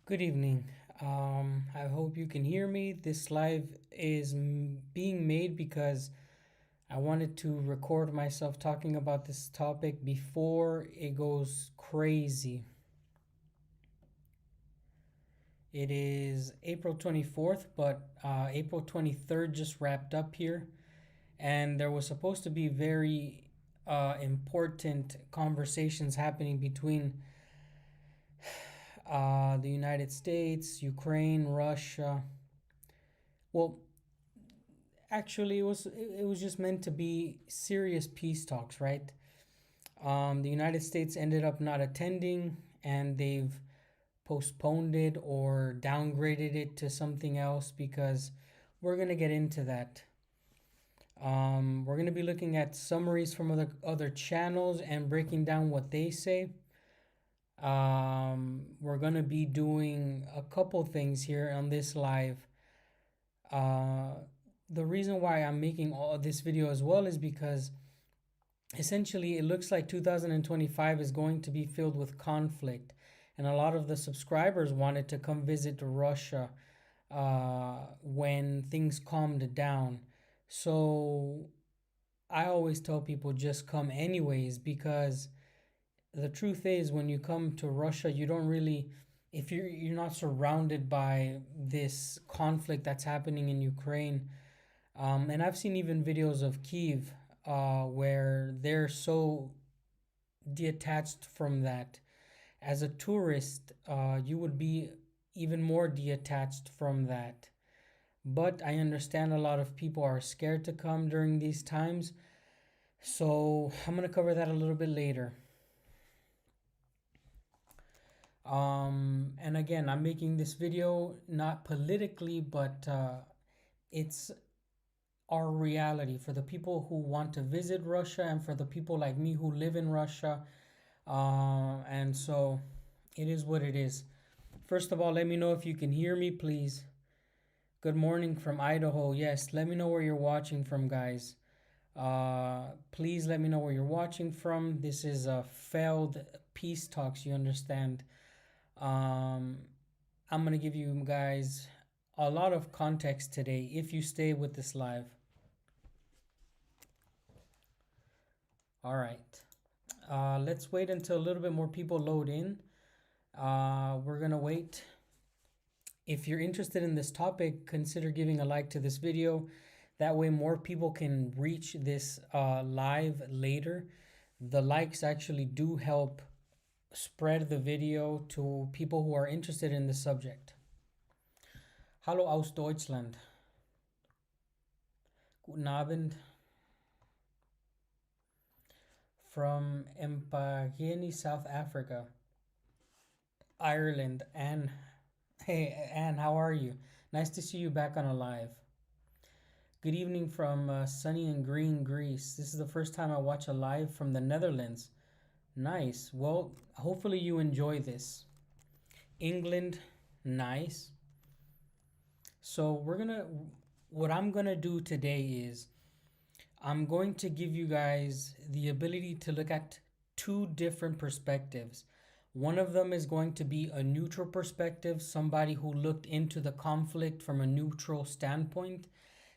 Good evening. I hope you can hear me. This live is being made because I wanted to record myself talking about this topic before it goes crazy. It is April 24th, but April 23rd just wrapped up here, and there was supposed to be very important conversations happening between the United States, Ukraine, Russia. Well, actually, it was just meant to be serious peace talks, right? The United States ended up not attending, and they've postponed it or downgraded it to something else because we're gonna get into that. We're gonna be looking at summaries from other channels and breaking down what they say. We're gonna be doing a couple things here on this live. Uh, the reason why I'm making all this video as well is because essentially it looks like 2025 is going to be filled with conflict, and a lot of the subscribers wanted to come visit Russia when things calmed down. So I always tell people just come anyways, because the truth is when you come to Russia, you don't really, if you're not surrounded by this conflict that's happening in Ukraine. And I've seen even videos of Kiev where they're so detached from that. As a tourist, you would be even more detached from that. But I understand a lot of people are scared to come during these times. So I'm going to cover that a little bit later. And again, I'm making this video not politically, but it's our reality for the people who want to visit Russia and for the people like me who live in Russia. And so it is what it is. First of all, let me know if you can hear me, please. Good morning from Idaho. Yes, let me know where you're watching from, guys. Please let me know where you're watching from. This is a failed peace talks, you understand. I'm going to give you guys a lot of context today if you stay with this live. All right. Let's wait until a little bit more people load in. We're going to wait. If you're interested in this topic, consider giving a like to this video. That way more people can reach this live later. The likes actually do help spread the video to people who are interested in the subject. Hallo aus Deutschland. Guten Abend. From Empangeni, South Africa. Ireland. Anne. Hey, Anne, how are you? Nice to see you back on a live. Good evening from sunny and green Greece. This is the first time I watch a live from the Netherlands. Nice. Well, hopefully you enjoy this. England, nice. So what I'm gonna do today is I'm going to give you guys the ability to look at two different perspectives. One of them is going to be a neutral perspective, somebody who looked into the conflict from a neutral standpoint.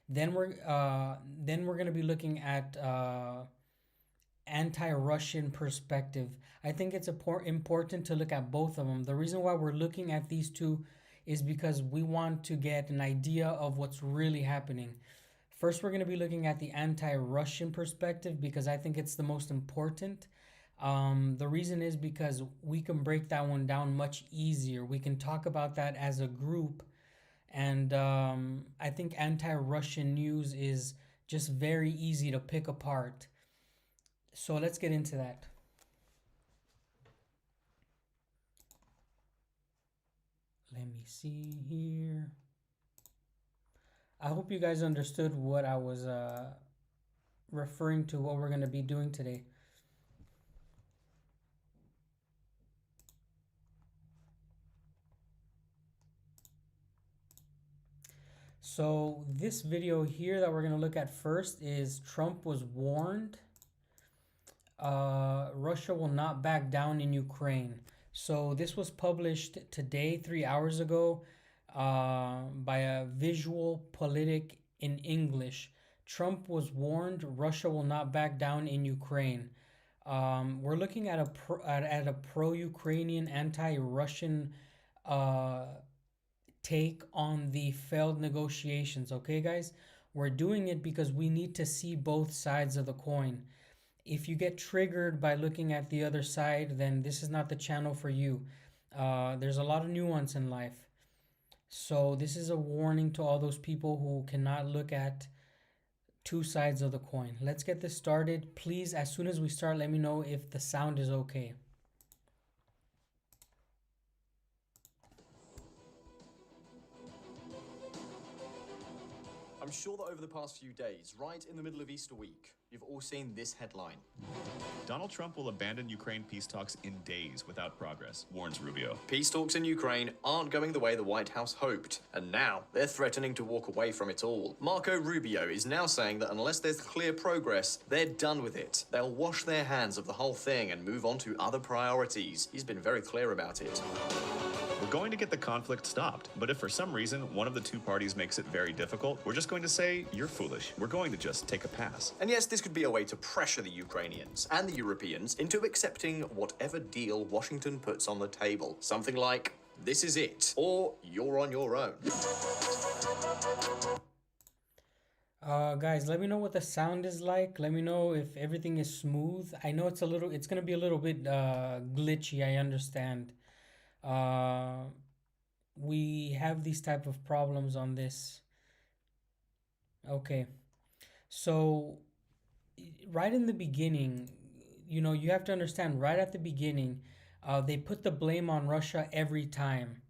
Then we're going to be looking at anti-Russian perspective. I think it's important to look at both of them. The reason why we're looking at these two is because we want to get an idea of what's really happening. First, we're going to be looking at the anti-Russian perspective because I think it's the most important. The reason is because we can break that one down much easier. We can talk about that as a group. And I think anti-Russian news is just very easy to pick apart. So let's get into that. Let me see here. I hope you guys understood what I was referring to, what we're going to be doing today. So this video here that we're going to look at first is Trump was warned Russia will not back down in Ukraine. So this was published today, 3 hours ago, by a visual politic in English. Trump was warned Russia will not back down in Ukraine. We're looking at a pro-Ukrainian, anti-Russian uh, take on the failed negotiations. Okay, guys, we're doing it because we need to see both sides of the coin. If you get triggered by looking at the other side, then this is not the channel for you. There's a lot of nuance in life. So this is a warning to all those people who cannot look at two sides of the coin. Let's get this started. Please, as soon as we start, let me know if the sound is okay. I'm sure that over the past few days, right in the middle of Easter week, you've all seen this headline. Donald Trump will abandon Ukraine peace talks in days without progress, warns Rubio. Peace talks in Ukraine aren't going the way the White House hoped, and now they're threatening to walk away from it all. Marco Rubio is now saying that unless there's clear progress, they're done with it. They'll wash their hands of the whole thing and move on to other priorities. He's been very clear about it. We're going to get the conflict stopped, but if for some reason one of the two parties makes it very difficult, we're just going to say, you're foolish. We're going to just take a pass. And yes, this could be a way to pressure the Ukrainians and the Europeans into accepting whatever deal Washington puts on the table. Something like, this is it, or you're on your own. Guys, let me know what the sound is like. Let me know if everything is smooth. I know it's gonna be a little bit glitchy, I understand. We have these type of problems on this. Okay, so right in the beginning, you have to understand, right at the beginning, they put the blame on Russia every time.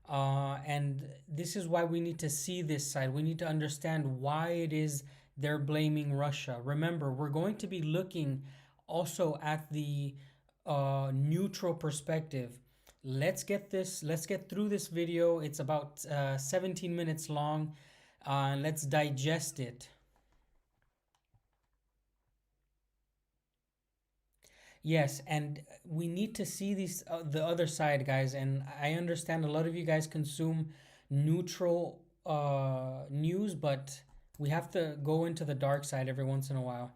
And this is why we need to see this side. We need to understand why it is they're blaming Russia. Remember, we're going to be looking also at the neutral perspective. Let's get through this video. It's about 17 minutes long. Let's digest it. Yes, and we need to see the other side, guys. And I understand a lot of you guys consume neutral news, but we have to go into the dark side every once in a while.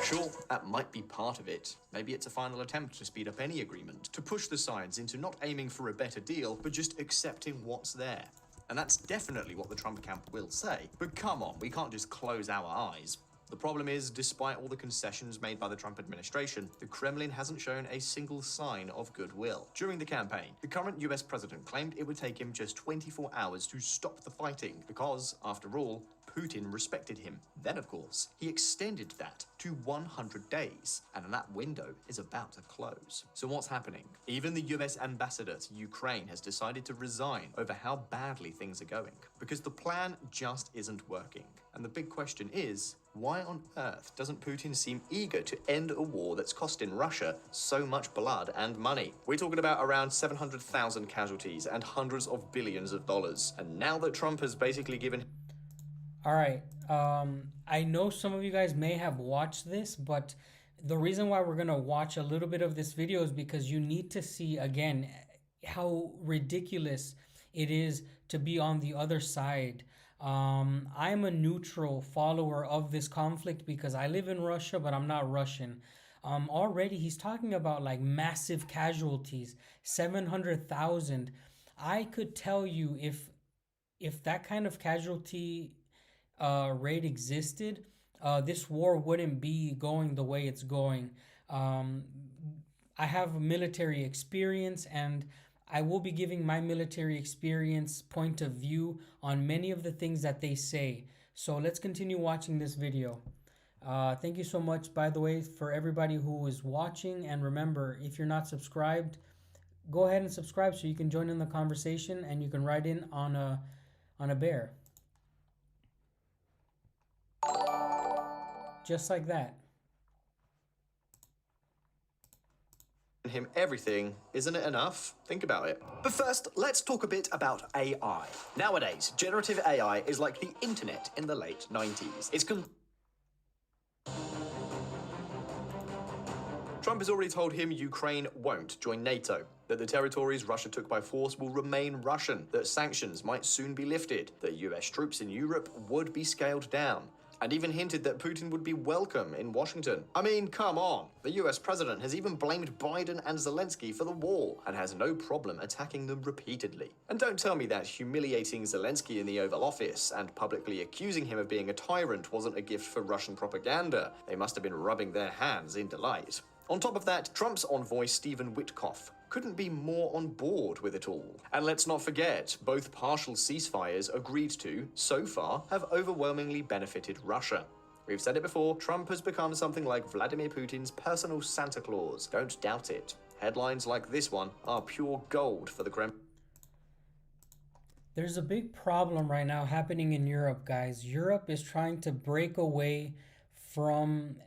Sure, that might be part of it. Maybe it's a final attempt to speed up any agreement, to push the sides into not aiming for a better deal, but just accepting what's there. And that's definitely what the Trump camp will say. But come on, we can't just close our eyes. The problem is, despite all the concessions made by the Trump administration, the Kremlin hasn't shown a single sign of goodwill. During the campaign, the current US president claimed it would take him just 24 hours to stop the fighting because, after all, Putin respected him. Then, of course, he extended that to 100 days, and that window is about to close. So what's happening? Even the US ambassador to Ukraine has decided to resign over how badly things are going, because the plan just isn't working. And the big question is, why on earth doesn't Putin seem eager to end a war that's costing Russia so much blood and money? We're talking about around 700,000 casualties and hundreds of billions of dollars. And now that Trump has basically given... All right. I know some of you guys may have watched this, but the reason why we're going to watch a little bit of this video is because you need to see, again, how ridiculous it is to be on the other side. I'm a neutral follower of this conflict because I live in Russia, but I'm not Russian. Already he's talking about like massive casualties, 700,000. I could tell you if that kind of casualty rate existed, this war wouldn't be going the way it's going. I have military experience, and I will be giving my military experience point of view on many of the things that they say. So let's continue watching this video. Thank you so much, by the way, for everybody who is watching. And remember, if you're not subscribed, go ahead and subscribe so you can join in the conversation and you can ride in on a bear. Just like that. him everything, isn't it enough? Think about it. But first, let's talk a bit about AI. Nowadays, generative AI is like the internet in the late 90s. It's Trump has already told him Ukraine won't join NATO, that the territories Russia took by force will remain Russian, that sanctions might soon be lifted, that US troops in Europe would be scaled down, and even hinted that Putin would be welcome in Washington. I mean, come on. The US president has even blamed Biden and Zelensky for the war and has no problem attacking them repeatedly. And don't tell me that humiliating Zelensky in the Oval Office and publicly accusing him of being a tyrant wasn't a gift for Russian propaganda. They must have been rubbing their hands in delight. On top of that, Trump's envoy Stephen Witkoff couldn't be more on board with it all. And let's not forget, both partial ceasefires agreed to, so far, have overwhelmingly benefited Russia. We've said it before, Trump has become something like Vladimir Putin's personal Santa Claus. Don't doubt it. Headlines like this one are pure gold for the Kremlin. There's a big problem right now happening in Europe, guys. Europe is trying to break away from...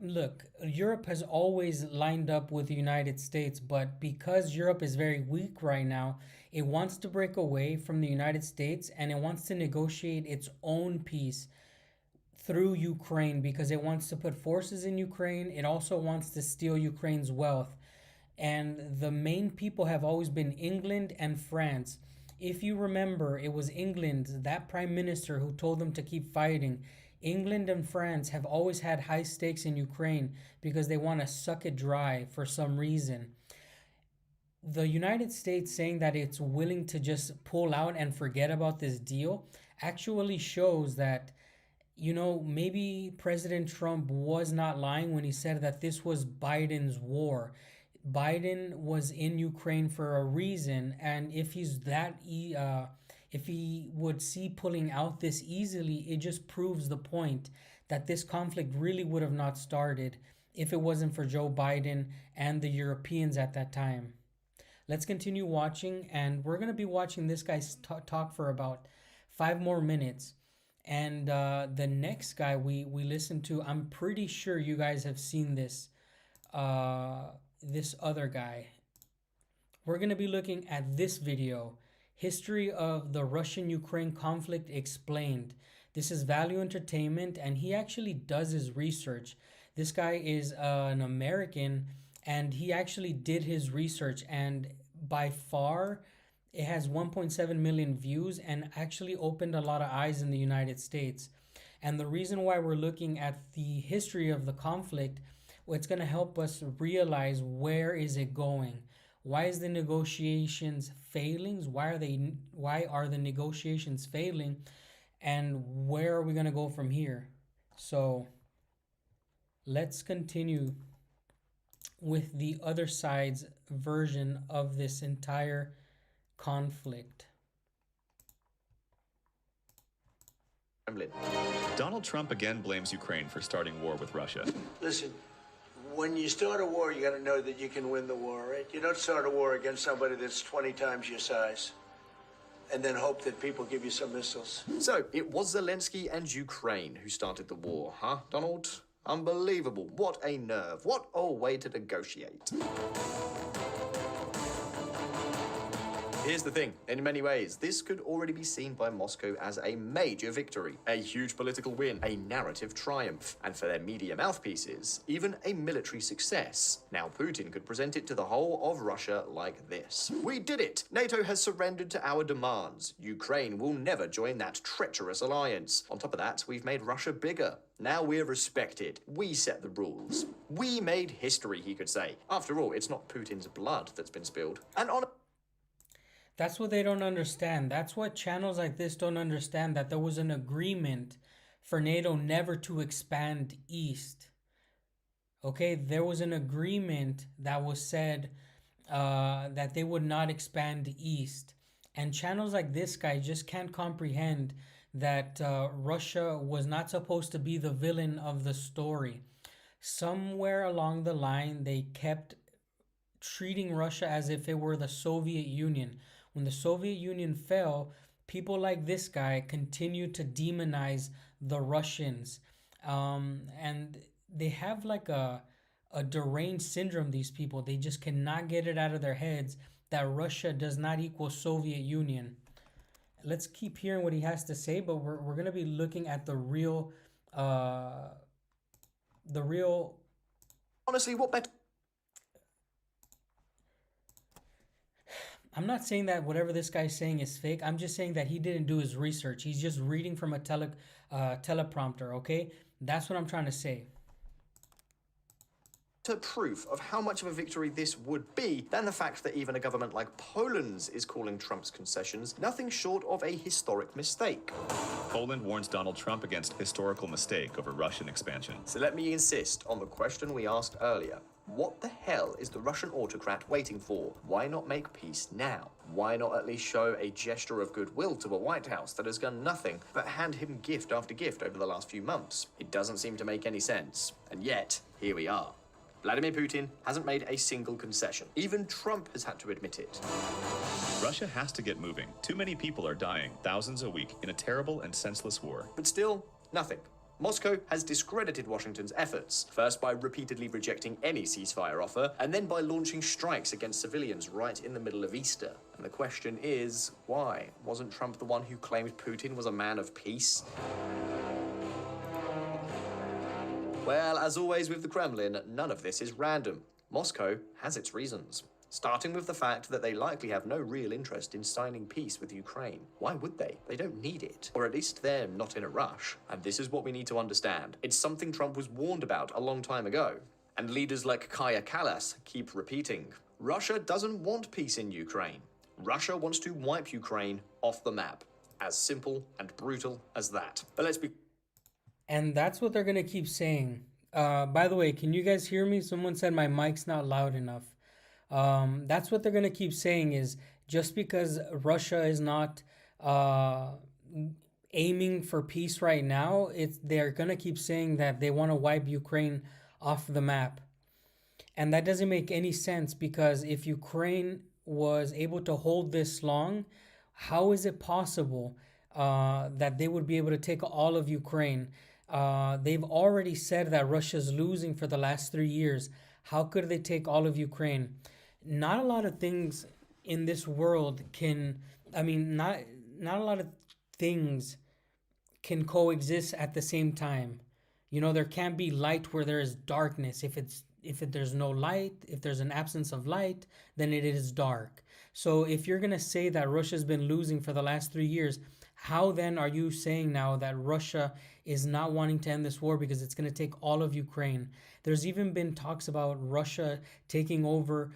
Look, Europe has always lined up with the United States, but because Europe is very weak right now, it wants to break away from the United States and it wants to negotiate its own peace through Ukraine because it wants to put forces in Ukraine. It also wants to steal Ukraine's wealth. And the main people have always been England and France. If you remember, it was England, that prime minister, who told them to keep fighting. England and France have always had high stakes in Ukraine because they want to suck it dry for some reason. The United States saying that it's willing to just pull out and forget about this deal actually shows that, you know, maybe President Trump was not lying when he said that this was Biden's war. Biden was in Ukraine for a reason, and if he's that if he would see pulling out this easily, it just proves the point that this conflict really would have not started if it wasn't for Joe Biden and the Europeans at that time. Let's continue watching, and we're going to be watching this guy talk for about 5 more minutes. And the next guy we listen to, I'm pretty sure you guys have seen this, this other guy. We're going to be looking at this video, History of the Russian-Ukraine Conflict Explained. This is Value Entertainment, and he actually does his research. This guy is an American, and he actually did his research, and by far it has 1.7 million views and actually opened a lot of eyes in the United States. And the reason why we're looking at the history of the conflict, it's going to help us realize where is it going. Why is the negotiations failing? Why are the negotiations failing? And where are we going to go from here? So let's continue with the other side's version of this entire conflict. Donald Trump again blames Ukraine for starting war with Russia. Listen, when you start a war, you got to know that you can win the war, right? You don't start a war against somebody that's 20 times your size and then hope that people give you some missiles. So, it was Zelensky and Ukraine who started the war, huh, Donald? Unbelievable. What a nerve. What a way to negotiate. Here's the thing, in many ways, this could already be seen by Moscow as a major victory, a huge political win, a narrative triumph, and for their media mouthpieces, even a military success. Now Putin could present it to the whole of Russia like this. We did it! NATO has surrendered to our demands. Ukraine will never join that treacherous alliance. On top of that, we've made Russia bigger. Now we're respected. We set the rules. We made history, he could say. After all, it's not Putin's blood that's been spilled. And on That's what they don't understand. That's what channels like this don't understand, that there was an agreement for NATO never to expand east. Okay, there was an agreement that was said that they would not expand east. And channels like this guy just can't comprehend that Russia was not supposed to be the villain of the story. Somewhere along the line, they kept treating Russia as if it were the Soviet Union. When the Soviet Union fell, people like this guy continued to demonize the Russians. And they have like a deranged syndrome, these people. They just cannot get it out of their heads that Russia does not equal Soviet Union. Let's keep hearing what he has to say, but we're going to be looking at the real Honestly, what better I'm not saying that whatever this guy's saying is fake. I'm just saying that he didn't do his research. He's just reading from a teleprompter, okay? That's what I'm trying to say. proof of how much of a victory this would be than the fact that even a government like Poland's is calling Trump's concessions nothing short of a historic mistake? Poland warns Donald Trump against historical mistake over Russian expansion. So let me insist on the question we asked earlier. What the hell is the Russian autocrat waiting for? Why not make peace now? Why not at least show a gesture of goodwill to a White House that has done nothing but hand him gift after gift over the last few months? It doesn't seem to make any sense. And yet, here we are. Vladimir Putin hasn't made a single concession. Even Trump has had to admit it. Russia has to get moving. Too many people are dying, thousands a week, in a terrible and senseless war. But still, nothing. Moscow has discredited Washington's efforts, first by repeatedly rejecting any ceasefire offer, and then by launching strikes against civilians right in the middle of Easter. And the question is, why? Wasn't Trump the one who claimed Putin was a man of peace? Well, as always with the Kremlin, none of this is random. Moscow has its reasons. Starting with the fact that they likely have no real interest in signing peace with Ukraine. Why would they? They don't need it. Or at least they're not in a rush. And this is what we need to understand. It's something Trump was warned about a long time ago. And leaders like Kaja Kallas keep repeating. Russia doesn't want peace in Ukraine. Russia wants to wipe Ukraine off the map. As simple and brutal as that. But let's be... And that's what they're going to keep saying. By the way, can you guys hear me? Someone said my mic's not loud enough. That's what they're going to keep saying is just because Russia is not aiming for peace right now, they're going to keep saying that they want to wipe Ukraine off the map. And that doesn't make any sense because if Ukraine was able to hold this long, how is it possible that they would be able to take all of Ukraine? They've already said that Russia's losing for the last 3 years. How could they take all of Ukraine? Not a lot of things in this world not a lot of things can coexist at the same time. You know, there can't be light where there is darkness. If there's no light, if there's an absence of light, then it is dark. So if you're going to say that Russia's been losing for the last 3 years, how then are you saying now that Russia is not wanting to end this war because it's going to take all of Ukraine? There's even been talks about Russia taking over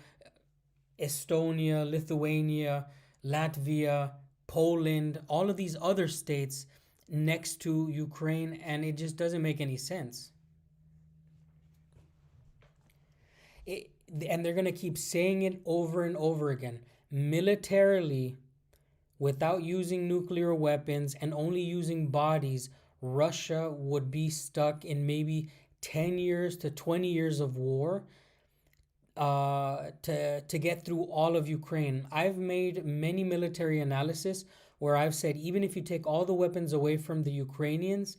Estonia, Lithuania, Latvia, Poland, all of these other states next to Ukraine, and it just doesn't make any sense. And they're going to keep saying it over and over again. Militarily, without using nuclear weapons and only using bodies, Russia would be stuck in maybe 10 years to 20 years of war to get through all of Ukraine. I've made many military analysis where I've said even if you take all the weapons away from the Ukrainians,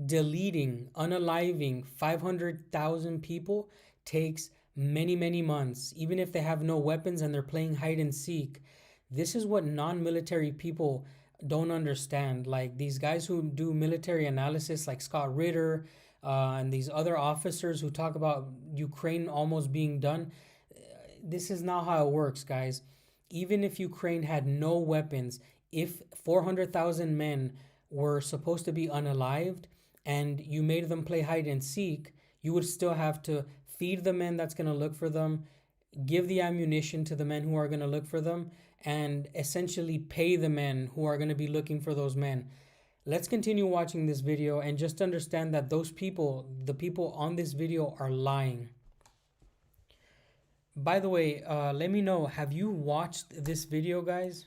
deleting, unaliving 500,000 people takes many, many months, even if they have no weapons and they're playing hide and seek. This is what non-military people don't understand. Like these guys who do military analysis, like Scott Ritter and these other officers who talk about Ukraine almost being done. This is not how it works, guys. Even if Ukraine had no weapons, if 400,000 men were supposed to be unalived and you made them play hide and seek, you would still have to feed the men that's going to look for them, give the ammunition to the men who are going to look for them, and essentially pay the men who are going to be looking for those men. Let's continue watching this video and just understand that those people, the people on this video, are lying. By the way, let me know, have you watched this video, guys?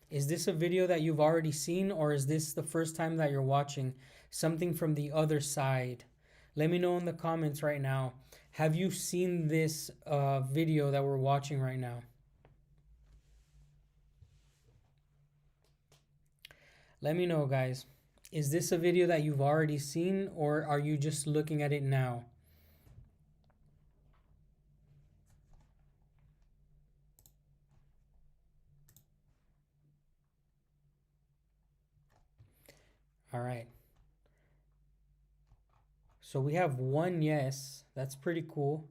Is this a video that you've already seen, or is this the first time that you're watching something from the other side? Let me know in the comments right now. Have you seen this video that we're watching right now? Let me know, guys. Is this a video that you've already seen, or are you just looking at it now? All right. So we have one yes. That's pretty cool.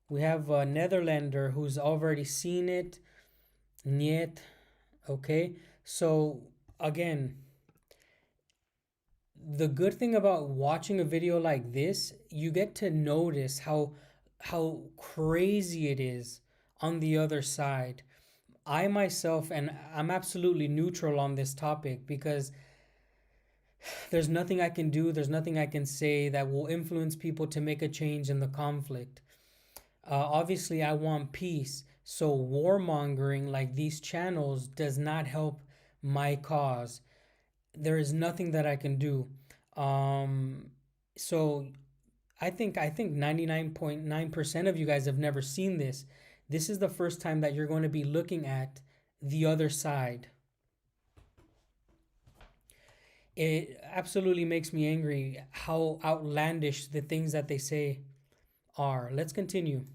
We have a Netherlander who's already seen it. Niet. Okay. So again, the good thing about watching a video like this, you get to notice how crazy it is on the other side. I myself, and I'm absolutely neutral on this topic because there's nothing I can do, there's nothing I can say that will influence people to make a change in the conflict. Obviously, I want peace, so warmongering like these channels does not help my cause. There is nothing that I can do. Um, so I think 99.9% of you guys have never seen this. This is the first time that you're going to be looking at the other side. It absolutely makes me angry how outlandish the things that they say are. Let's continue.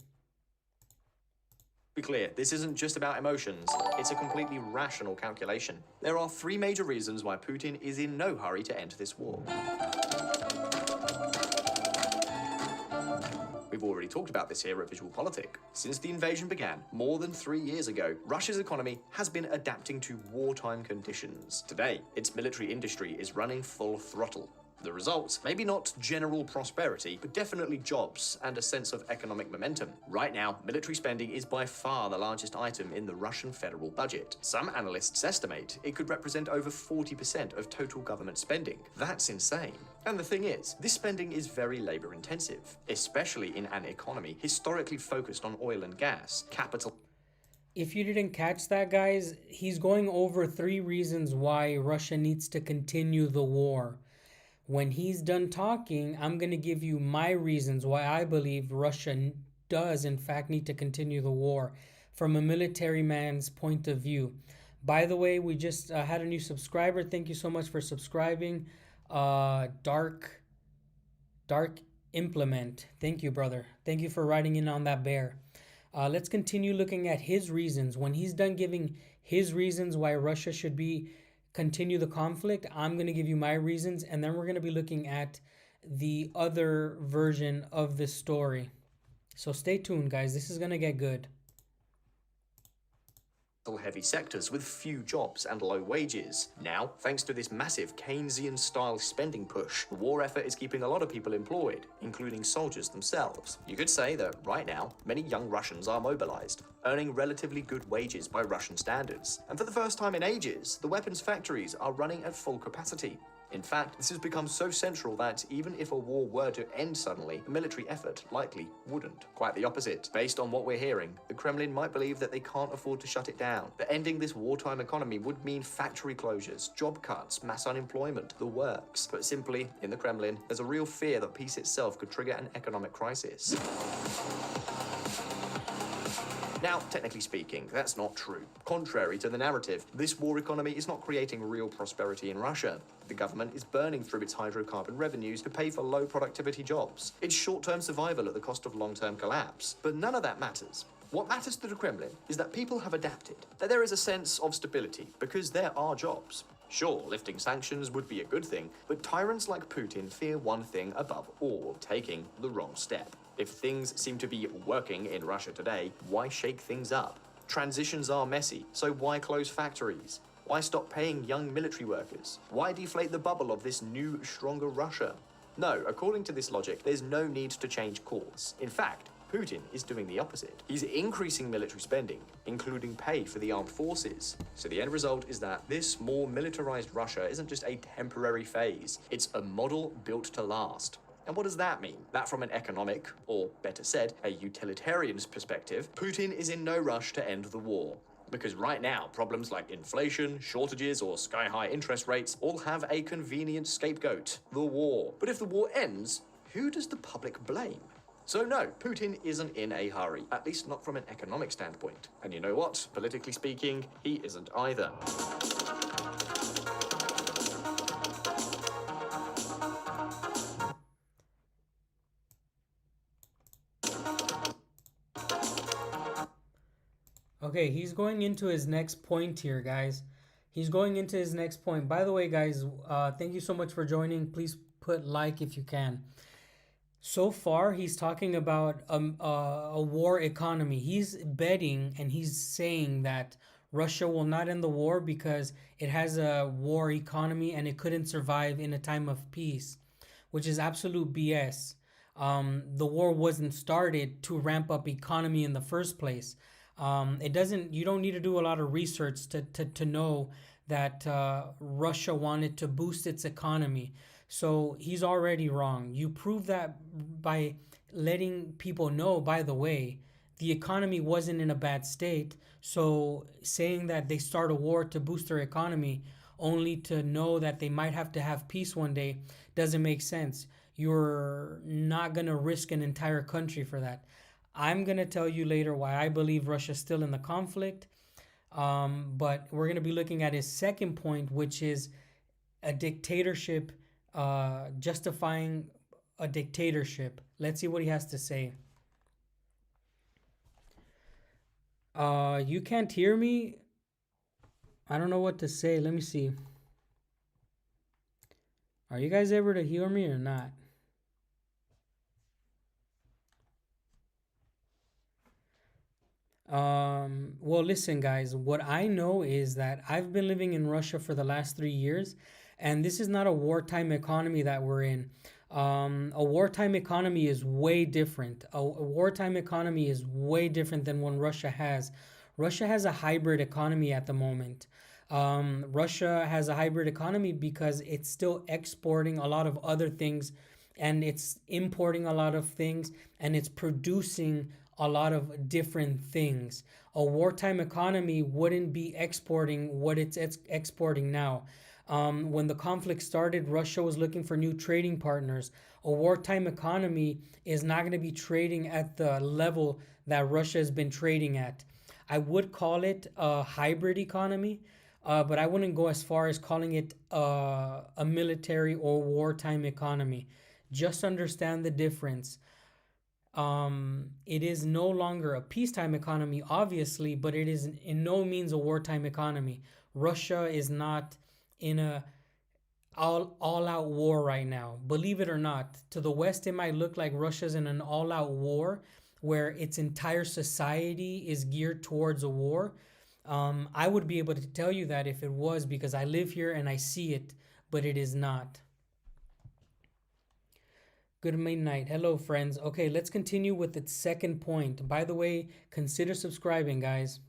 Be clear, this isn't just about emotions, it's a completely rational calculation. There are three major reasons why Putin is in no hurry to end this war. We've already talked about this here at Visual Politic. Since the invasion began more than 3 years ago, Russia's economy has been adapting to wartime conditions. Today, its military industry is running full throttle. The results, maybe not general prosperity, but definitely jobs and a sense of economic momentum. Right now, military spending is by far the largest item in the Russian federal budget. Some analysts estimate it could represent over 40% of total government spending. That's insane. And the thing is, this spending is very labor intensive, especially in an economy historically focused on oil and gas, capital. If you didn't catch that, guys, he's going over 3 reasons why Russia needs to continue the war. When he's done talking, I'm going to give you my reasons why I believe Russia does, in fact, need to continue the war from a military man's point of view. By the way, we just had a new subscriber. Thank you so much for subscribing. Dark Implement. Thank you, brother. Thank you for writing in on that bear. Let's continue looking at his reasons. When he's done giving his reasons why Russia should continue the conflict, I'm going to give you my reasons, and then we're going to be looking at the other version of this story. So stay tuned, guys. This is going to get good. Heavy sectors with few jobs and low wages. Now, thanks to this massive Keynesian-style spending push, the war effort is keeping a lot of people employed, including soldiers themselves. You could say that, right now, many young Russians are mobilized, earning relatively good wages by Russian standards. And for the first time in ages, the weapons factories are running at full capacity. In fact, this has become so central that even if a war were to end suddenly, the military effort likely wouldn't. Quite the opposite. Based on what we're hearing, the Kremlin might believe that they can't afford to shut it down. That ending this wartime economy would mean factory closures, job cuts, mass unemployment, the works. But simply, in the Kremlin, there's a real fear that peace itself could trigger an economic crisis. Now, technically speaking, that's not true. Contrary to the narrative, this war economy is not creating real prosperity in Russia. The government is burning through its hydrocarbon revenues to pay for low productivity jobs. It's short-term survival at the cost of long-term collapse. But none of that matters. What matters to the Kremlin is that people have adapted, that there is a sense of stability, because there are jobs. Sure, lifting sanctions would be a good thing, but tyrants like Putin fear one thing above all, taking the wrong step. If things seem to be working in Russia today, why shake things up? Transitions are messy, so why close factories? Why stop paying young military workers? Why deflate the bubble of this new, stronger Russia? No, according to this logic, there's no need to change course. In fact, Putin is doing the opposite. He's increasing military spending, including pay for the armed forces. So the end result is that this more militarized Russia isn't just a temporary phase, it's a model built to last. And what does that mean? That from an economic, or better said, a utilitarian's perspective, Putin is in no rush to end the war. Because right now, problems like inflation, shortages, or sky-high interest rates all have a convenient scapegoat, the war. But if the war ends, who does the public blame? So no, Putin isn't in a hurry, at least not from an economic standpoint. And you know what? Politically speaking, he isn't either. Okay, he's going into his next point here, guys. He's going into his next point. By the way, guys, thank you so much for joining. Please put like if you can. So far, he's talking about a war economy. He's betting and he's saying that Russia will not end the war because it has a war economy and it couldn't survive in a time of peace, which is absolute BS. The war wasn't started to ramp up economy in the first place. It doesn't. You don't need to do a lot of research to know that Russia wanted to boost its economy. So he's already wrong. You prove that by letting people know, by the way, the economy wasn't in a bad state. So saying that they start a war to boost their economy only to know that they might have to have peace one day doesn't make sense. You're not going to risk an entire country for that. I'm going to tell you later why I believe Russia's still in the conflict. But we're going to be looking at his second point, which is a dictatorship, justifying a dictatorship. Let's see what he has to say. You can't hear me? I don't know what to say. Let me see. Are you guys able to hear me or not? Well, listen, guys, what I know is that I've been living in Russia for the last 3 years, and this is not a wartime economy that we're in. A wartime economy is way different. A wartime economy is way different than one Russia has. Russia has a hybrid economy at the moment. Russia has a hybrid economy because it's still exporting a lot of other things and it's importing a lot of things and it's producing a lot of different things. A wartime economy wouldn't be exporting what it's exporting now. When the conflict started, Russia was looking for new trading partners. A wartime economy is not going to be trading at the level that Russia has been trading at. I would call it a hybrid economy, but I wouldn't go as far as calling it a military or wartime economy. Just understand the difference. It is no longer a peacetime economy, obviously, but it is in no means a wartime economy. Russia is not in a all-out war right now. Believe it or not, to the West, it might look like Russia's in an all-out war where its entire society is geared towards a war. I would be able to tell you that if it was because I live here and I see it, but it is not. Good midnight. Hello, friends. Okay, let's continue with its second point. By the way, consider subscribing, guys.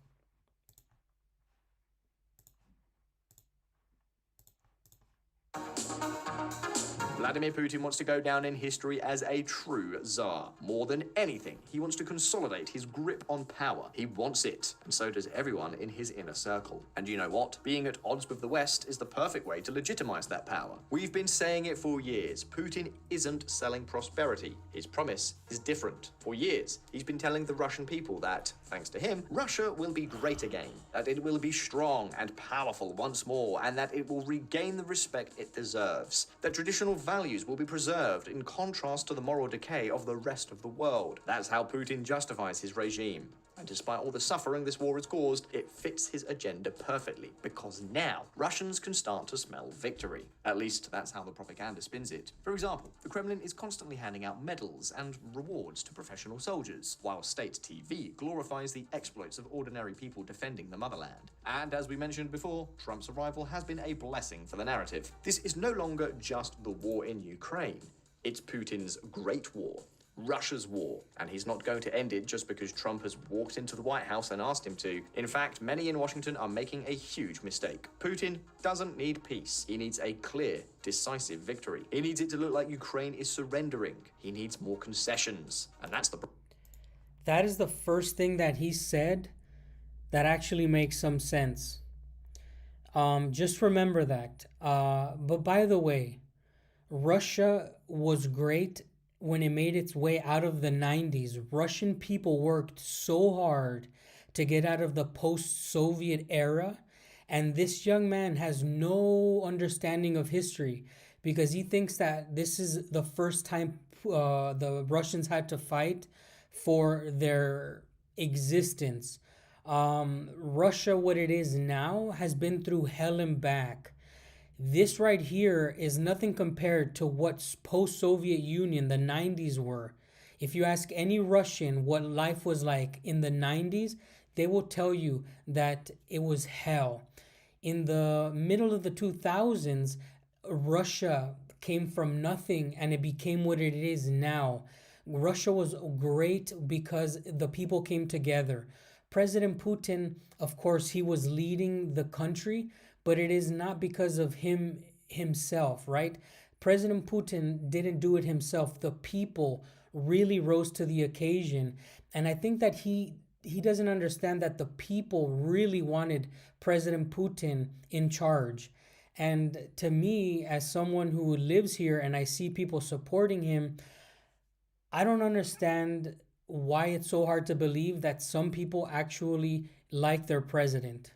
Vladimir Putin wants to go down in history as a true Tsar. More than anything, he wants to consolidate his grip on power. He wants it, and so does everyone in his inner circle. And you know what? Being at odds with the West is the perfect way to legitimize that power. We've been saying it for years. Putin isn't selling prosperity. His promise is different. For years, he's been telling the Russian people that, thanks to him, Russia will be great again, that it will be strong and powerful once more, and that it will regain the respect it deserves, that traditional values will be preserved in contrast to the moral decay of the rest of the world. That's how Putin justifies his regime. And despite all the suffering this war has caused, it fits his agenda perfectly, because now Russians can start to smell victory. At least that's how the propaganda spins it. For example, the Kremlin is constantly handing out medals and rewards to professional soldiers, while state TV glorifies the exploits of ordinary people defending the motherland. And as we mentioned before, Trump's arrival has been a blessing for the narrative. This is no longer just the war in Ukraine. It's Putin's Great War. Russia's war, and he's not going to end it just because Trump has walked into the White House and asked him to. In fact, many in Washington are making a huge mistake. Putin doesn't need peace. He needs a clear, decisive victory. He needs it to look like Ukraine is surrendering. He needs more concessions, and that's the problem. That is the first thing that he said that actually makes some sense. Just remember that. But by the way, Russia was great when it made its way out of the 90s. Russian people worked so hard to get out of the post-Soviet era, and this young man has no understanding of history because he thinks that this is the first time the Russians had to fight for their existence. Russia, what it is now, has been through hell and back. This right here is nothing compared to what post-Soviet Union, the 90s were. If you ask any Russian what life was like in the 90s, they will tell you that it was hell. In the middle of the 2000s, Russia came from nothing and it became what it is now. Russia was great because the people came together. President Putin, of course, he was leading the country, but it is not because of him himself, right? President Putin didn't do it himself. The people really rose to the occasion. And I think that he doesn't understand that the people really wanted President Putin in charge. And to me, as someone who lives here and I see people supporting him, I don't understand why it's so hard to believe that some people actually like their president.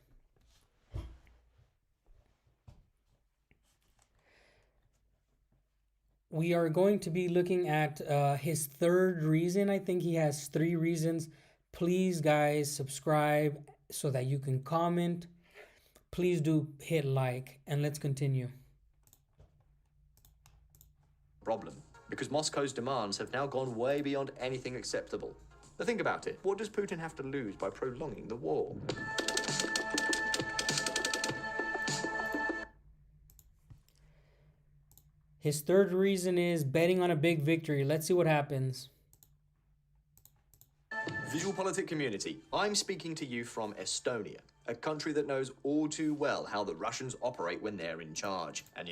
We are going to be looking at his third reason. I think he has three reasons. Please, guys, subscribe so that you can comment. Please do hit like, and let's continue. Problem, because Moscow's demands have now gone way beyond anything acceptable. Now think about it. What does Putin have to lose by prolonging the war? His third reason is betting on a big victory. Let's see what happens. Visual politic community, I'm speaking to you from Estonia, a country that knows all too well how the Russians operate when they're in charge. And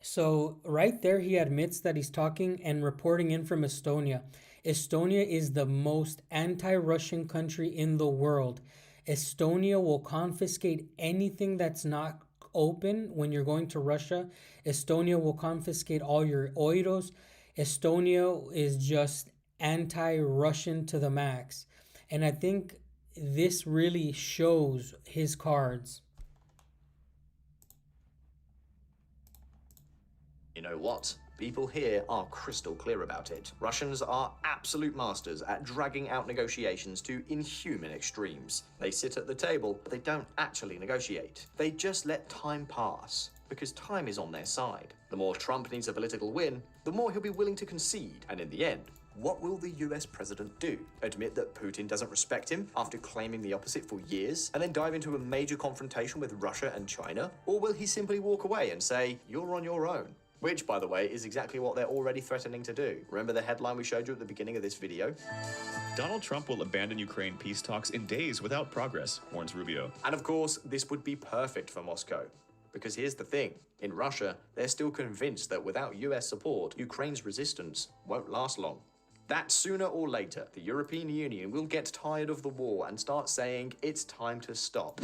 So right there, he admits that he's talking and reporting in from Estonia. Estonia is the most anti-Russian country in the world. Estonia will confiscate anything that's not open when you're going to Russia. Estonia will confiscate all your euros. Estonia is just anti-Russian to the max. And I think this really shows his cards. you know what? People here are crystal clear about it. Russians are absolute masters at dragging out negotiations to inhuman extremes. They sit at the table, but they don't actually negotiate. They just let time pass, because time is on their side. The more Trump needs a political win, the more he'll be willing to concede. And in the end, what will the US president do? Admit that Putin doesn't respect him after claiming the opposite for years, and then dive into a major confrontation with Russia and China? Or will he simply walk away and say, you're on your own? Which, by the way, is exactly what they're already threatening to do. Remember the headline we showed you at the beginning of this video? Donald Trump will abandon Ukraine peace talks in days without progress, warns Rubio. And of course, this would be perfect for Moscow. Because here's the thing, in Russia, they're still convinced that without US support, Ukraine's resistance won't last long. That sooner or later, the European Union will get tired of the war and start saying it's time to stop.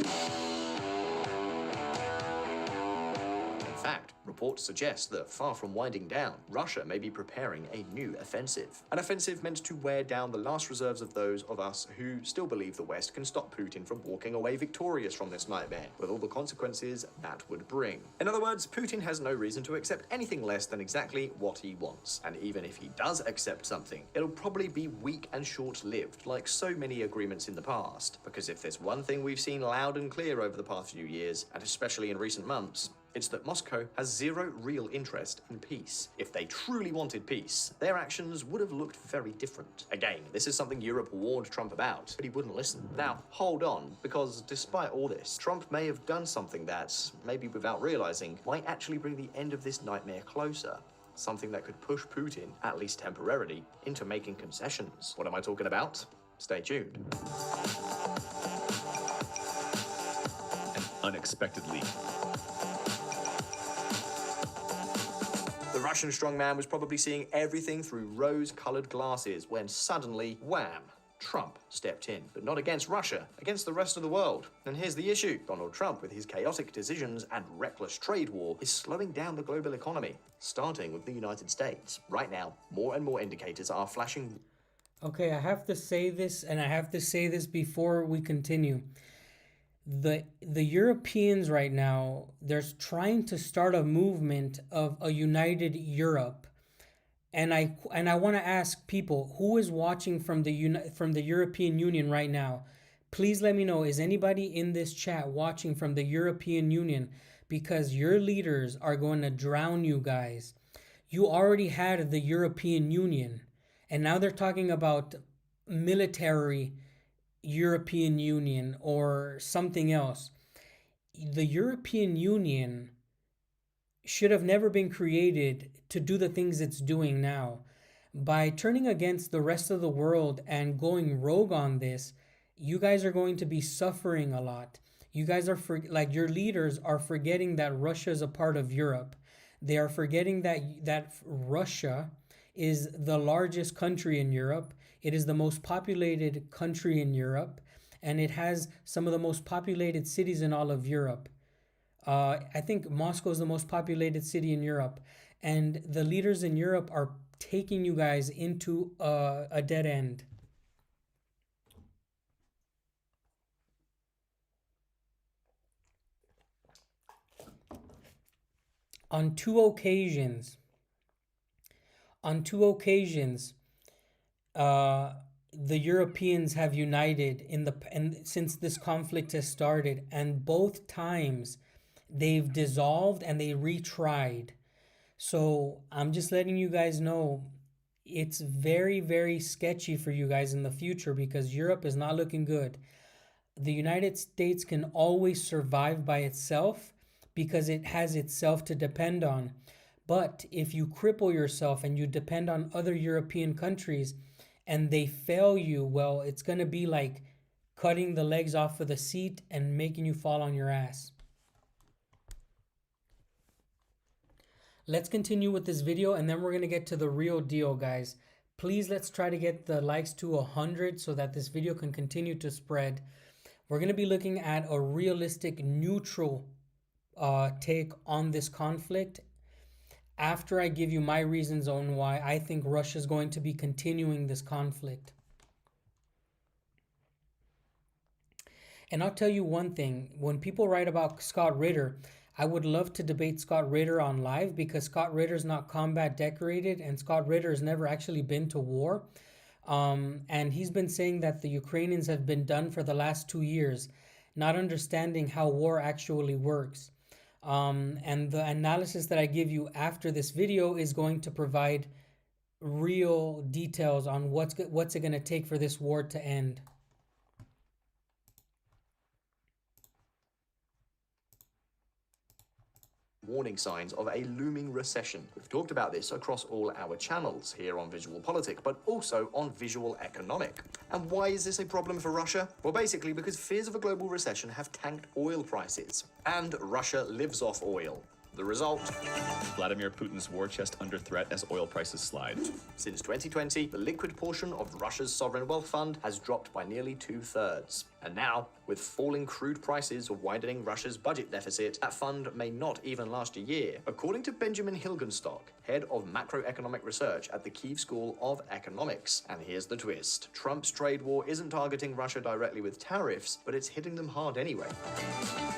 In fact, reports suggest that far from winding down, Russia may be preparing a new offensive. An offensive meant to wear down the last reserves of those of us who still believe the West can stop Putin from walking away victorious from this nightmare, with all the consequences that would bring. In other words, Putin has no reason to accept anything less than exactly what he wants. And even if he does accept something, it'll probably be weak and short-lived, like so many agreements in the past. Because if there's one thing we've seen loud and clear over the past few years, and especially in recent months, it's that Moscow has zero real interest in peace. If they truly wanted peace, their actions would have looked very different. Again, this is something Europe warned Trump about, but he wouldn't listen. Now, hold on, because despite all this, Trump may have done something that, maybe without realizing, might actually bring the end of this nightmare closer. Something that could push Putin, at least temporarily, into making concessions. What am I talking about? Stay tuned. An unexpected leak. The Russian strongman was probably seeing everything through rose-colored glasses when suddenly, wham, Trump stepped in. But not against Russia, against the rest of the world. And here's the issue. Donald Trump, with his chaotic decisions and reckless trade war, is slowing down the global economy, starting with the United States. Right now, more and more indicators are flashing. Okay, I have to say this, and I have to say this before we continue. The Europeans right now, they're trying to start a movement of a united Europe. And I want to ask people who is watching from the European Union right now. Please let me know, is anybody in this chat watching from the European Union? Because your leaders are going to drown you guys. You already had the European Union, and now they're talking about military European Union or something else. The European Union should have never been created to do the things it's doing now. By turning against the rest of the world and going rogue on this, you guys are going to be suffering a lot. You guys are like your leaders are forgetting that Russia is a part of Europe. They are forgetting that Russia is the largest country in Europe. It is the most populated country in Europe, and it has some of the most populated cities in all of Europe. I think Moscow is the most populated city in Europe, and the leaders in Europe are taking you guys into a dead end. On two occasions, uh, the Europeans have united and since this conflict has started, and both times they've dissolved and they retried. So I'm just letting you guys know it's very, very sketchy for you guys in the future because Europe is not looking good. The United States can always survive by itself because it has itself to depend on. But if you cripple yourself and you depend on other European countries and they fail you, well, it's going to be like cutting the legs off of the seat and making you fall on your ass. Let's continue with this video and then we're going to get to the real deal, guys. Please, let's try to get the likes to 100 so that this video can continue to spread. We're going to be looking at a realistic, neutral take on this conflict after I give you my reasons on why I think Russia is going to be continuing this conflict. And I'll tell you one thing, when people write about Scott Ritter, I would love to debate Scott Ritter on live because Scott Ritter's not combat decorated and Scott Ritter has never actually been to war. And he's been saying that the Ukrainians have been done for the last 2 years, not understanding how war actually works. And the analysis that I give you after this video is going to provide real details on what's it going to take for this war to end. Warning signs of a looming recession. We've talked about this across all our channels here on Visual Politic, but also on Visual Economic. And why is this a problem for Russia? Well, basically because fears of a global recession have tanked oil prices. And Russia lives off oil. The result? Vladimir Putin's war chest under threat as oil prices slide. Since 2020, the liquid portion of Russia's sovereign wealth fund has dropped by nearly 2/3. And now, with falling crude prices widening Russia's budget deficit, that fund may not even last a year. According to Benjamin Hilgenstock, head of macroeconomic research at the Kyiv School of Economics. And here's the twist. Trump's trade war isn't targeting Russia directly with tariffs, but it's hitting them hard anyway.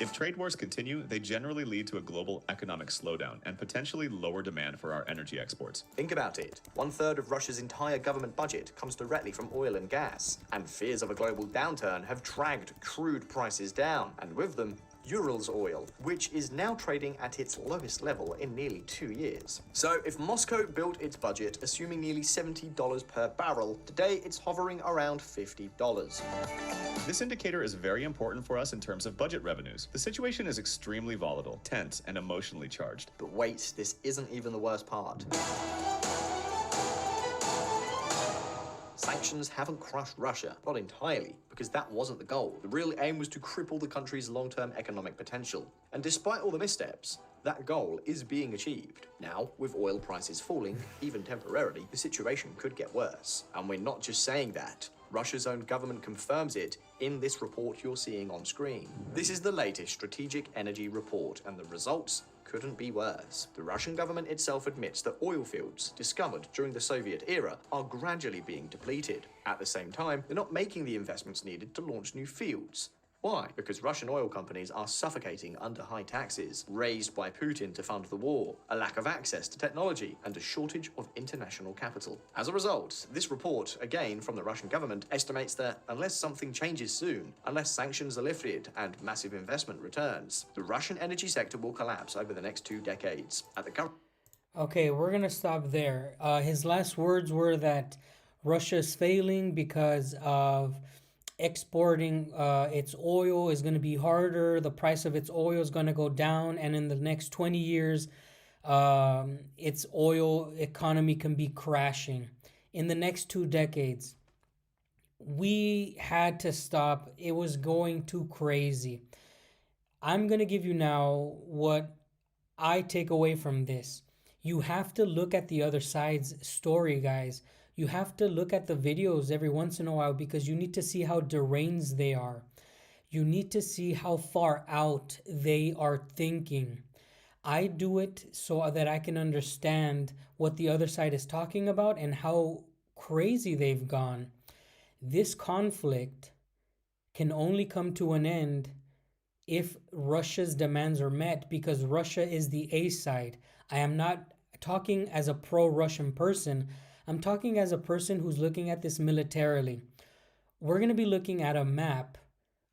If trade wars continue, they generally lead to a global economic slowdown and potentially lower demand for our energy exports. Think about it. 1/3 of Russia's entire government budget comes directly from oil and gas. And fears of a global downturn have dragged crude prices down, and with them, Urals oil, which is now trading at its lowest level in nearly 2 years. So if Moscow built its budget assuming nearly $70 per barrel, today it's hovering around $50. This indicator is very important for us in terms of budget revenues. The situation is extremely volatile, tense, and emotionally charged. But wait, this isn't even the worst part. Sanctions haven't crushed Russia, not entirely, because that wasn't the goal. The real aim was to cripple the country's long-term economic potential. And despite all the missteps, that goal is being achieved. Now, with oil prices falling, even temporarily, the situation could get worse. And we're not just saying that. Russia's own government confirms it in this report you're seeing on screen. This is the latest Strategic Energy Report, and the results couldn't be worse. The Russian government itself admits that oil fields discovered during the Soviet era are gradually being depleted. At the same time, they're not making the investments needed to launch new fields. Why? Because Russian oil companies are suffocating under high taxes raised by Putin to fund the war, a lack of access to technology, and a shortage of international capital. As a result, this report, again from the Russian government, estimates that unless something changes soon, unless sanctions are lifted and massive investment returns, the Russian energy sector will collapse over the next 2 decades. At the current Okay, we're gonna stop there. His last words were that Russia is failing because of exporting its oil is going to be harder. The price of its oil is going to go down, and in the next 20 years, its oil economy can be crashing. In the next 2 decades, we had to stop. It was going too crazy. I'm going to give you now what I take away from this. You have to look at the other side's story, guys. You have to look at the videos every once in a while because you need to see how deranged they are. You need to see how far out they are thinking. I do it so that I can understand what the other side is talking about and how crazy they've gone. This conflict can only come to an end if Russia's demands are met, because Russia is the A side. I am not talking as a pro-Russian person. I'm talking as a person who's looking at this militarily. We're going to be looking at a map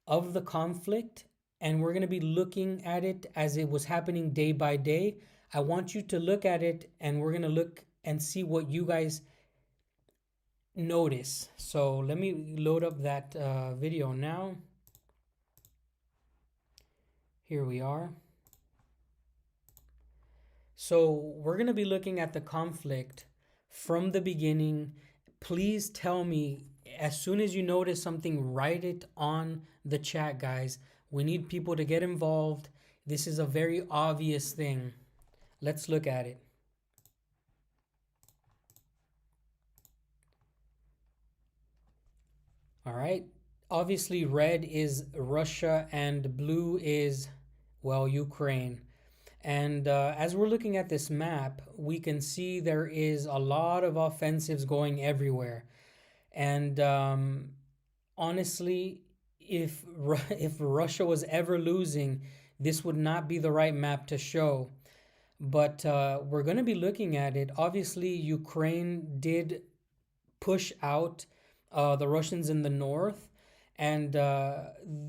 of the conflict, and we're going to be looking at it as it was happening day by day. I want you to look at it, and we're going to look and see what you guys notice. So let me load up that video now. Here we are. So we're going to be looking at the conflict from the beginning. Please tell me as soon as you notice something, write it on the chat, guys. We need people to get involved. This is a very obvious thing. Let's look at it. All right. Obviously, red is Russia and blue is, well, Ukraine. And as we're looking at this map, we can see there is a lot of offensives going everywhere. And honestly, if Russia was ever losing, this would not be the right map to show. But we're going to be looking at it. Obviously, Ukraine did push out the Russians in the north. And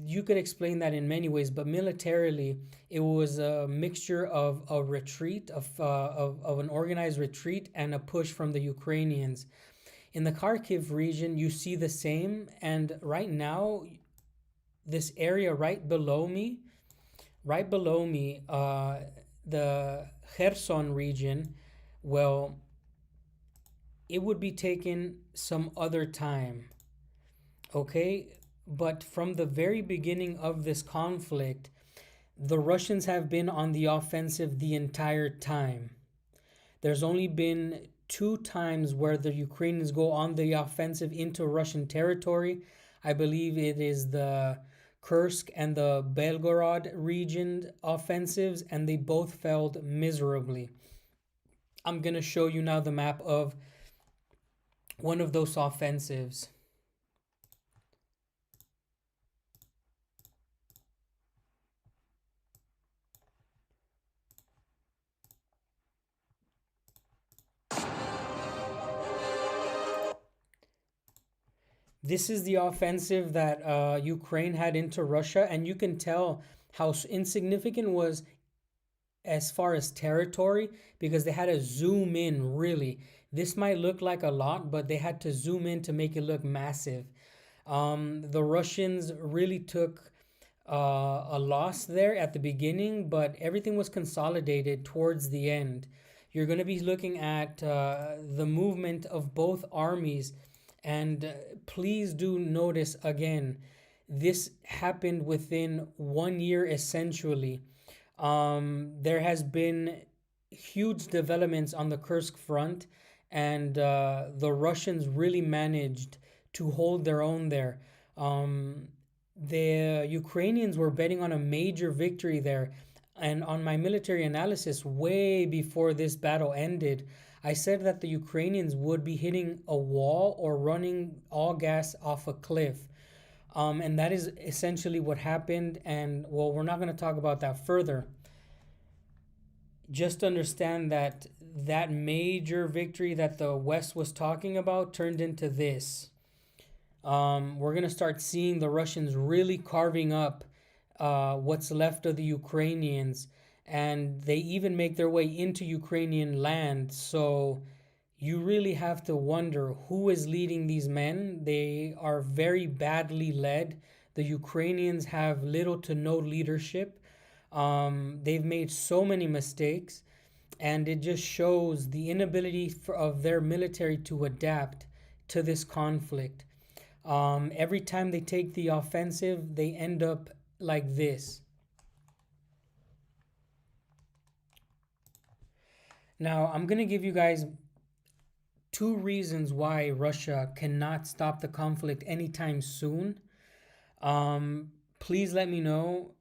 you could explain that in many ways, but militarily, it was a mixture of a retreat, of an organized retreat and a push from the Ukrainians. In the Kharkiv region, you see the same. And right now, this area right below me, the Kherson region, well, it would be taken some other time. Okay? But from the very beginning of this conflict, the Russians have been on the offensive the entire time. There's only been 2 times where the Ukrainians go on the offensive into Russian territory. I believe it is the Kursk and the Belgorod region offensives, and they both failed miserably. I'm going to show you now the map of one of those offensives. This is the offensive that Ukraine had into Russia, and you can tell how insignificant it was as far as territory because they had to zoom in really. This might look like a lot, but they had to zoom in to make it look massive. The Russians really took a loss there at the beginning, but everything was consolidated towards the end. You're going to be looking at the movement of both armies. And please do notice again, this happened within 1 year essentially. There has been huge developments on the Kursk front, and the Russians really managed to hold their own there. The Ukrainians were betting on a major victory there. And on my military analysis, way before this battle ended, I said that the Ukrainians would be hitting a wall or running all gas off a cliff. And that is essentially what happened. And well, we're not going to talk about that further. Just understand that that major victory that the West was talking about turned into this. We're going to start seeing the Russians really carving up what's left of the Ukrainians, and they even make their way into Ukrainian land. So you really have to wonder who is leading these men. They are very badly led. The Ukrainians have little to no leadership. They've made so many mistakes, and it just shows the inability of their military to adapt to this conflict. Every time they take the offensive, they end up like this. Now, I'm going to give you guys two reasons why Russia cannot stop the conflict anytime soon. Please let me know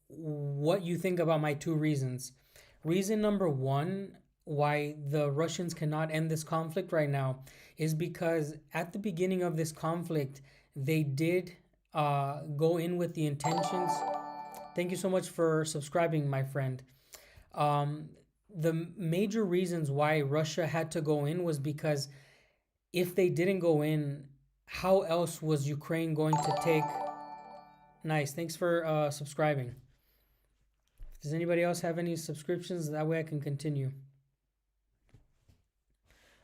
what you think about my two reasons. Reason number one why the Russians cannot end this conflict right now is because at the beginning of this conflict, they did go in with the intentions. Thank you so much for subscribing, my friend. The major reasons why Russia had to go in was because if they didn't go in, how else was Ukraine going to take... Nice, thanks for subscribing. Does anybody else have any subscriptions? That way I can continue.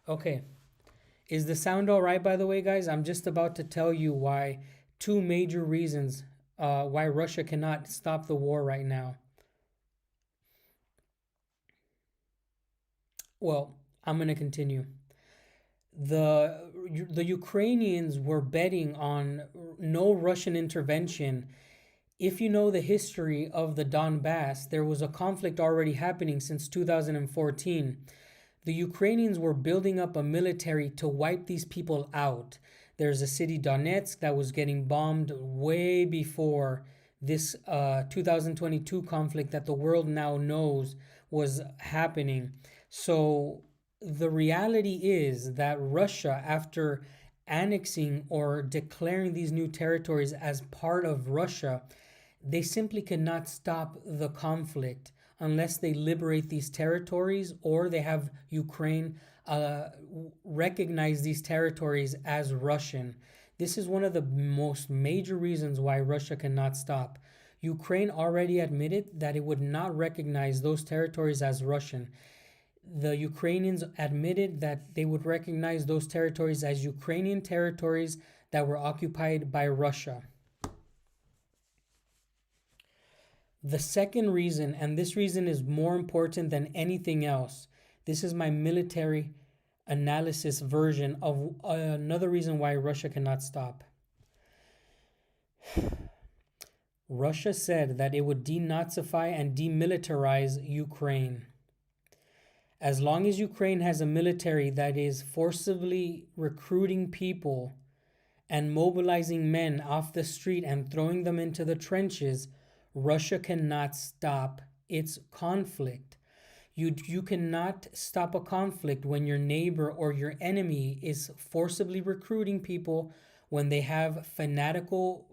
Okay. Is the sound all right, by the way, guys? I'm just about to tell you why two major reasons why Russia cannot stop the war right now. Well, I'm going to continue. The Ukrainians were betting on no Russian intervention. If you know the history of the Donbass, there was a conflict already happening since 2014. The Ukrainians were building up a military to wipe these people out. There's a city, Donetsk, that was getting bombed way before this 2022 conflict that the world now knows was happening. So the reality is that Russia, after annexing or declaring these new territories as part of Russia, they simply cannot stop the conflict unless they liberate these territories or they have Ukraine recognize these territories as Russian. This is one of the most major reasons why Russia cannot stop. Ukraine already admitted that it would not recognize those territories as Russian. The Ukrainians admitted that they would recognize those territories as Ukrainian territories that were occupied by Russia. The second reason, and this reason is more important than anything else, this is my military analysis version of another reason why Russia cannot stop. Russia said that it would denazify and demilitarize Ukraine. As long as Ukraine has a military that is forcibly recruiting people and mobilizing men off the street and throwing them into the trenches, Russia cannot stop its conflict. You cannot stop a conflict when your neighbor or your enemy is forcibly recruiting people, when they have fanatical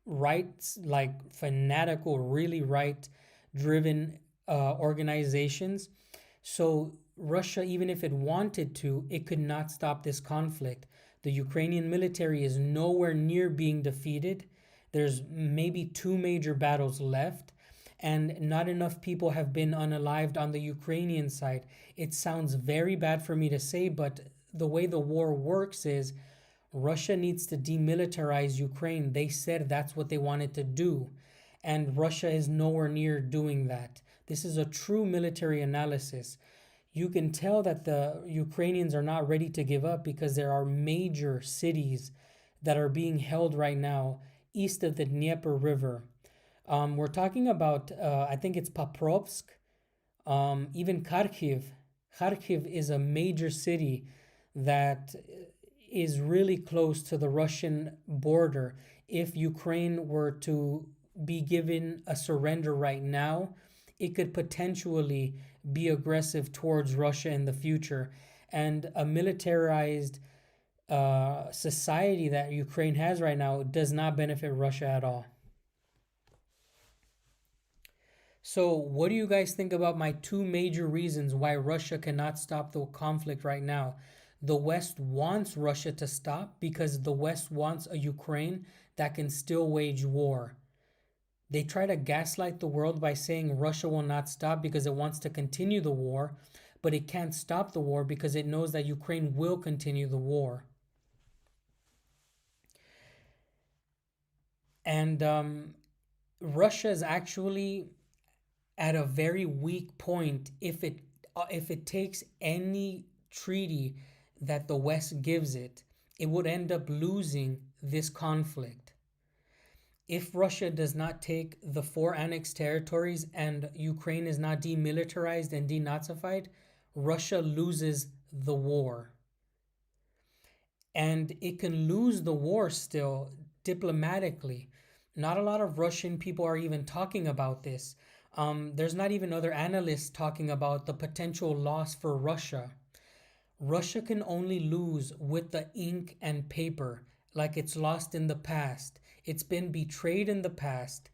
rights, like fanatical, really right-driven organizations. So Russia, even if it wanted to, it could not stop this conflict. The Ukrainian military is nowhere near being defeated. There's maybe two major battles left, and not enough people have been unalived on the Ukrainian side. It sounds very bad for me to say, but the way the war works is Russia needs to demilitarize Ukraine. They said that's what they wanted to do, and Russia is nowhere near doing that. This is a true military analysis. You can tell that the Ukrainians are not ready to give up because there are major cities that are being held right now east of the Dnieper River. We're talking about, I think it's Poprovsk, even Kharkiv. Kharkiv is a major city that is really close to the Russian border. If Ukraine were to be given a surrender right now, it could potentially be aggressive towards Russia in the future. And a militarized society that Ukraine has right now does not benefit Russia at all. So, what do you guys think about my two major reasons why Russia cannot stop the conflict right now? The West wants Russia to stop because the West wants a Ukraine that can still wage war. They try to gaslight the world by saying Russia will not stop because it wants to continue the war, but it can't stop the war because it knows that Ukraine will continue the war. And Russia is actually at a very weak point if it takes any treaty that the West gives it. It would end up losing this conflict. If Russia does not take the 4 annexed territories and Ukraine is not demilitarized and denazified, Russia loses the war. And it can lose the war still diplomatically. Not a lot of Russian people are even talking about this. There's not even other analysts talking about the potential loss for Russia. Russia can only lose with the ink and paper, like it's lost in the past. It's been betrayed in the past.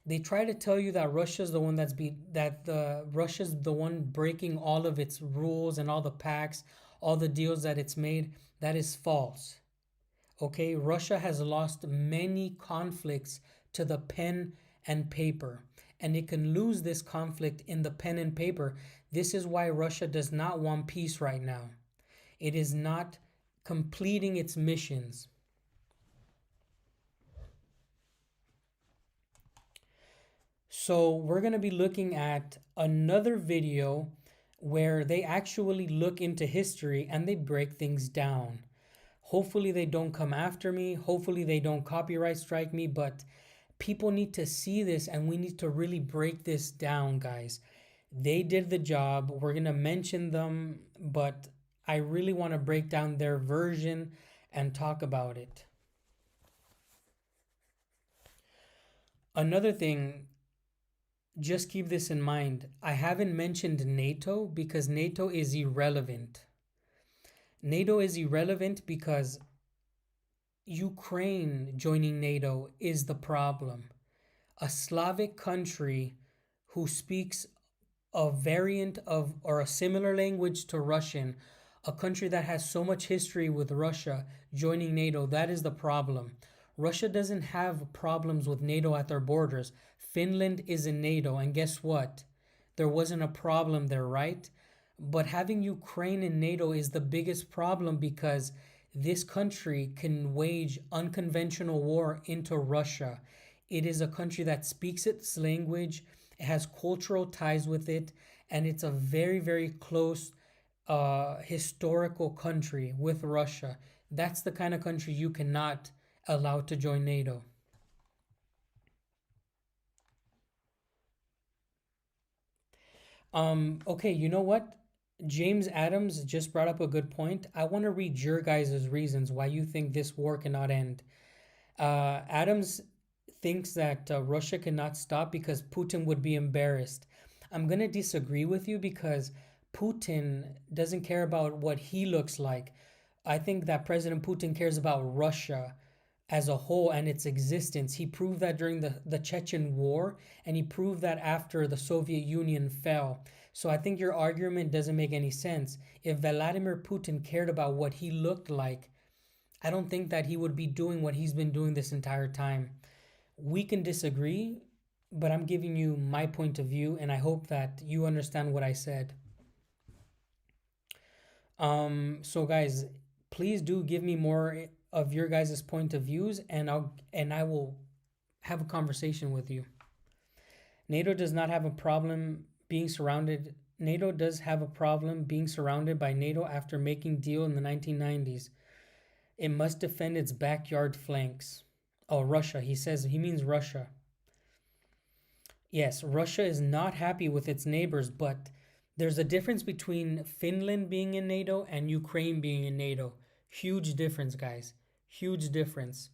They try to tell you that Russia's the one Russia's the one breaking all of its rules and all the pacts, all the deals that it's made. That is false. Okay, Russia has lost many conflicts to the pen and paper, and it can lose this conflict in the pen and paper. This is why Russia does not want peace right now. It is not completing its missions. So we're going to be looking at another video where they actually look into history and they break things down. Hopefully they don't come after me. Hopefully they don't copyright strike me, but people need to see this and we need to really break this down, guys. They did the job. We're going to mention them, but I really want to break down their version and talk about it. Another thing, just keep this in mind. I haven't mentioned NATO because NATO is irrelevant. NATO is irrelevant because Ukraine joining NATO is the problem. A Slavic country who speaks a variant of or a similar language to Russian, a country that has so much history with Russia joining NATO, that is the problem. Russia doesn't have problems with NATO at their borders. Finland is in NATO, and guess what? There wasn't a problem there, right? But having Ukraine in NATO is the biggest problem because this country can wage unconventional war into Russia. It is a country that speaks its language, it has cultural ties with it, and it's a very, very close historical country with Russia. That's the kind of country you cannot allow to join NATO. Okay, you know what? James Adams just brought up a good point. I want to read your guys' reasons why you think this war cannot end. Adams thinks that Russia cannot stop because Putin would be embarrassed. I'm going to disagree with you because Putin doesn't care about what he looks like. I think that President Putin cares about Russia as a whole and its existence. He proved that during the Chechen War, and he proved that after the Soviet Union fell. So I think your argument doesn't make any sense. If Vladimir Putin cared about what he looked like, I don't think that he would be doing what he's been doing this entire time. We can disagree, but I'm giving you my point of view, and I hope that you understand what I said. So guys, please do give me more of your guys' point of views, and I will have a conversation with you. NATO does not have a problem being surrounded. NATO does have a problem being surrounded by NATO after making deal in the 1990s. It must defend its backyard flanks. Oh, Russia. He says he means Russia. Yes, Russia is not happy with its neighbors, but there's a difference between Finland being in NATO and Ukraine being in NATO. Huge difference, guys. Huge difference.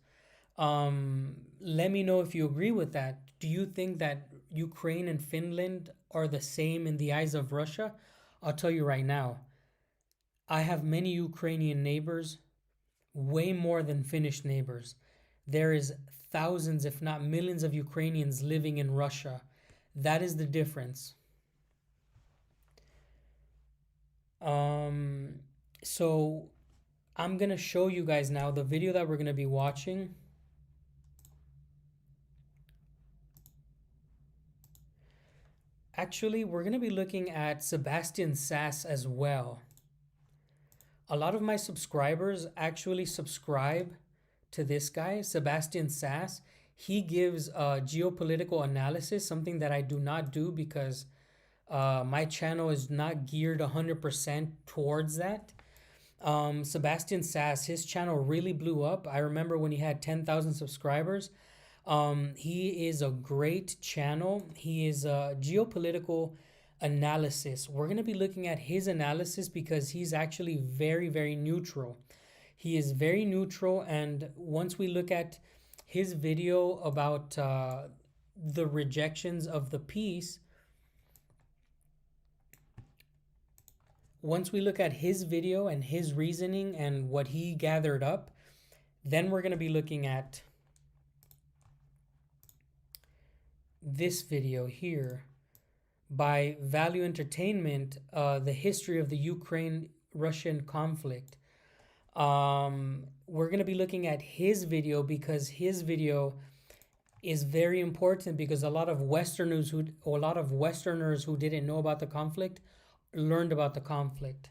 Let me know if you agree with that. Do you think that Ukraine and Finland are the same in the eyes of Russia? I'll tell you right now. I have many Ukrainian neighbors. way more than Finnish neighbors. There is thousands, if not millions, of Ukrainians living in Russia. That is the difference. So I'm gonna show you guys now the video that we're gonna be watching. Actually, we're gonna be looking at Sebastian Sass as well. A lot of my subscribers actually subscribe to this guy, Sebastian Sass. He gives geopolitical analysis, something that I do not do because my channel is not geared 100% towards that. Sebastian Sass, his channel really blew up. I remember when he had 10,000 subscribers. He is a great channel. He is a geopolitical analysis. We're going to be looking at his analysis because he's actually very, very neutral. He is very neutral, and once we look at his video about the rejections of the peace, once we look at his video and his reasoning and what he gathered up, then we're going to be looking at this video here by Value Entertainment, the history of the Ukraine-Russian conflict. We're going to be looking at his video because his video is very important because a lot of Westerners who didn't know about the conflict learned about the conflict.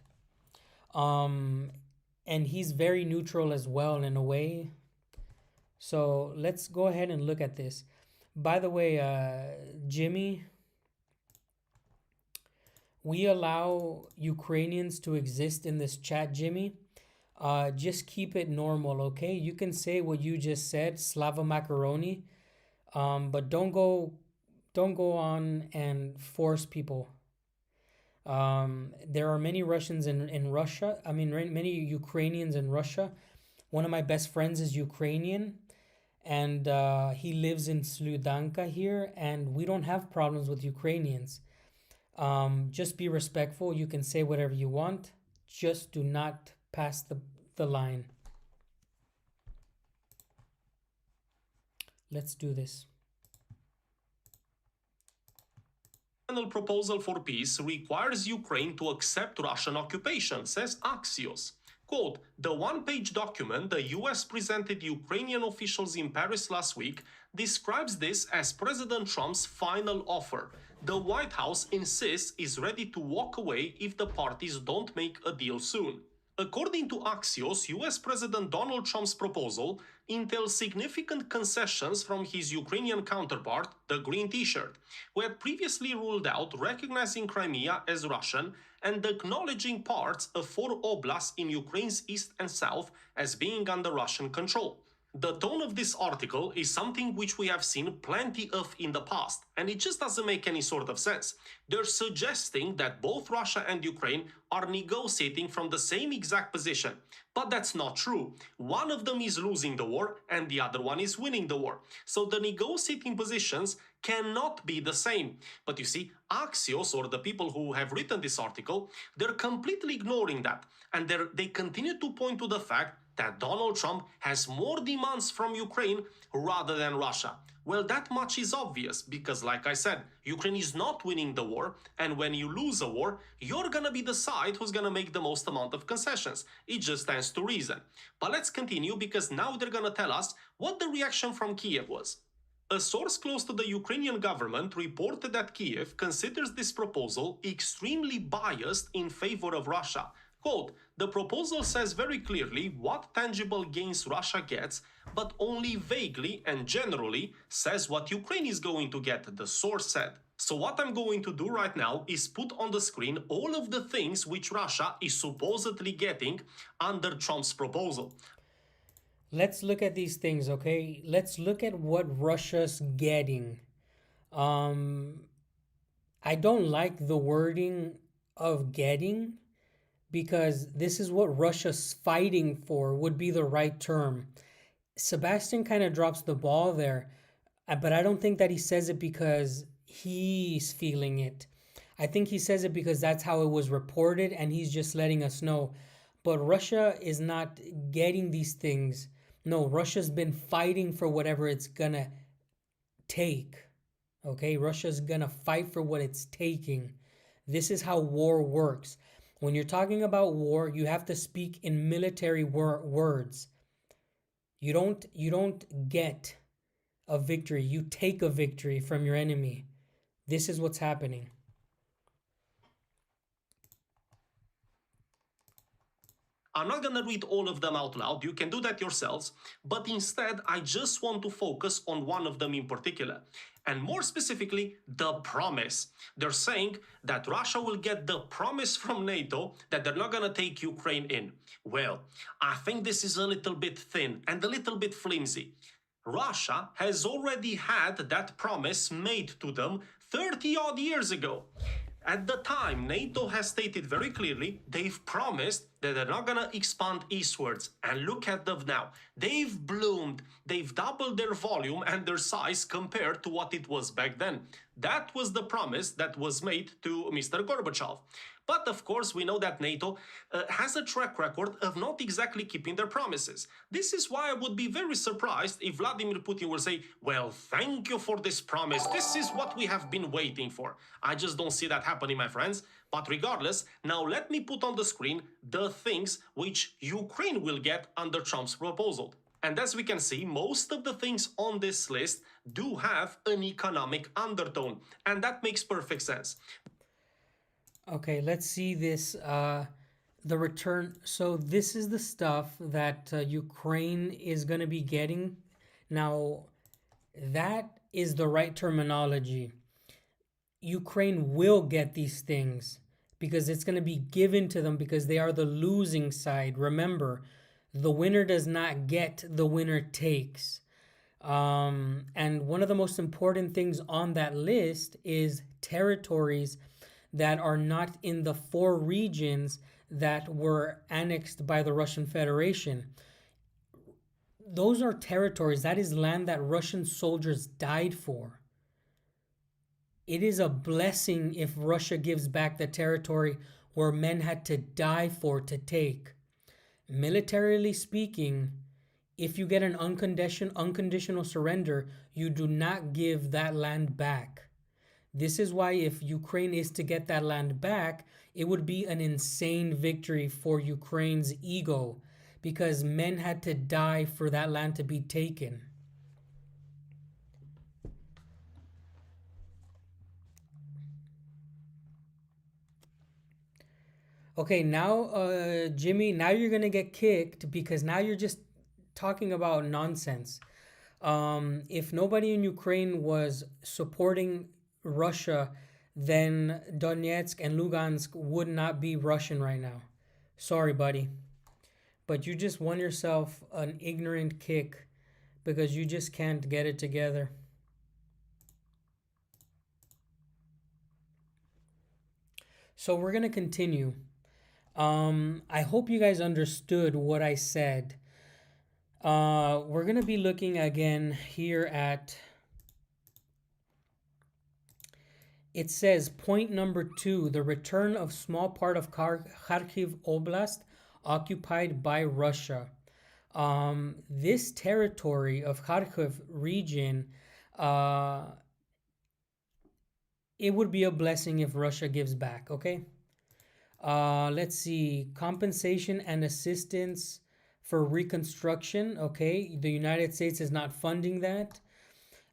And he's very neutral as well in a way. So let's go ahead and look at this. By the way, Jimmy, we allow Ukrainians to exist in this chat, Jimmy. Just keep it normal, okay? You can say what you just said, Slava Macaroni, but don't go on and force people. There are many Russians in Russia. I mean, many Ukrainians in Russia. One of my best friends is Ukrainian, and he lives in Sludanka here, and we don't have problems with Ukrainians. Just be respectful. You can say whatever you want. Just do not pass the line. Let's do this. Final proposal for peace requires Ukraine to accept Russian occupation, says Axios. Quote, the one-page document the US presented Ukrainian officials in Paris last week describes this as President Trump's final offer. The White House insists is ready to walk away if the parties don't make a deal soon. According to Axios, US President Donald Trump's proposal entails significant concessions from his Ukrainian counterpart, the Green T-shirt, who had previously ruled out recognizing Crimea as Russian and acknowledging parts of 4 oblasts in Ukraine's east and south as being under Russian control. The tone of this article is something which we have seen plenty of in the past, and it just doesn't make any sort of sense. They're suggesting that both Russia and Ukraine are negotiating from the same exact position. But that's not true. One of them is losing the war and the other one is winning the war. So the negotiating positions cannot be the same. But you see, Axios, or the people who have written this article, they're completely ignoring that. And they continue to point to the fact that Donald Trump has more demands from Ukraine rather than Russia. Well, that much is obvious because, like I said, Ukraine is not winning the war, and when you lose a war, you're gonna be the side who's gonna make the most amount of concessions. It just stands to reason. But let's continue because now they're gonna tell us what the reaction from Kiev was. A source close to the Ukrainian government reported that Kiev considers this proposal extremely biased in favor of Russia. Quote, the proposal says very clearly what tangible gains Russia gets, but only vaguely and generally says what Ukraine is going to get, the source said. So what I'm going to do right now is put on the screen all of the things which Russia is supposedly getting under Trump's proposal. Let's look at these things, okay? Let's look at what Russia's getting. I don't like the wording of getting, because this is what Russia's fighting for would be the right term. Sebastian kind of drops the ball there, but I don't think that he says it because he's feeling it. I think he says it because that's how it was reported and he's just letting us know. But Russia is not getting these things. No, Russia's been fighting for whatever it's gonna take. Okay, Russia's gonna fight for what it's taking. This is how war works. When you're talking about war, you have to speak in military words. You don't get a victory. You take a victory from your enemy. This is what's happening. I'm not gonna read all of them out loud, you can do that yourselves, but instead I just want to focus on one of them in particular. And more specifically, the promise. They're saying that Russia will get the promise from NATO that they're not gonna take Ukraine in. Well, I think this is a little bit thin and a little bit flimsy. Russia has already had that promise made to them 30 odd years ago. At the time, NATO has stated very clearly they've promised that they're not gonna expand eastwards. And look at them now. They've bloomed. They've doubled their volume and their size compared to what it was back then. That was the promise that was made to Mr. Gorbachev. But of course, we know that NATO has a track record of not exactly keeping their promises. This is why I would be very surprised if Vladimir Putin will say, well, thank you for this promise. This is what we have been waiting for. I just don't see that happening, my friends. But regardless, now let me put on the screen the things which Ukraine will get under Trump's proposal. And as we can see, most of the things on this list do have an economic undertone. And that makes perfect sense. Okay, let's see this. The return. So this is the stuff that Ukraine is going to be getting. Now, that is the right terminology. Ukraine will get these things because it's going to be given to them because they are the losing side. Remember, the winner does not get, the winner takes. And one of the most important things on that list is territories that are not in the 4 regions that were annexed by the Russian Federation. Those are territories, that is land that Russian soldiers died for. It is a blessing if Russia gives back the territory where men had to die for to take. Militarily speaking, if you get an unconditional surrender, you do not give that land back. This is why if Ukraine is to get that land back, it would be an insane victory for Ukraine's ego because men had to die for that land to be taken. Okay, now, Jimmy, now you're going to get kicked because now you're just talking about nonsense. If nobody in Ukraine was supporting Russia, then Donetsk and Lugansk would not be Russian right now. Sorry, buddy. But you just won yourself an ignorant kick because you just can't get it together. So we're going to continue. I hope you guys understood what I said. We're going to be looking again here at... It says point number 2, the return of small part of Kharkiv Oblast occupied by Russia. This territory of Kharkiv region, it would be a blessing if Russia gives back, okay? Let's see, compensation and assistance for reconstruction, okay? The United States is not funding that.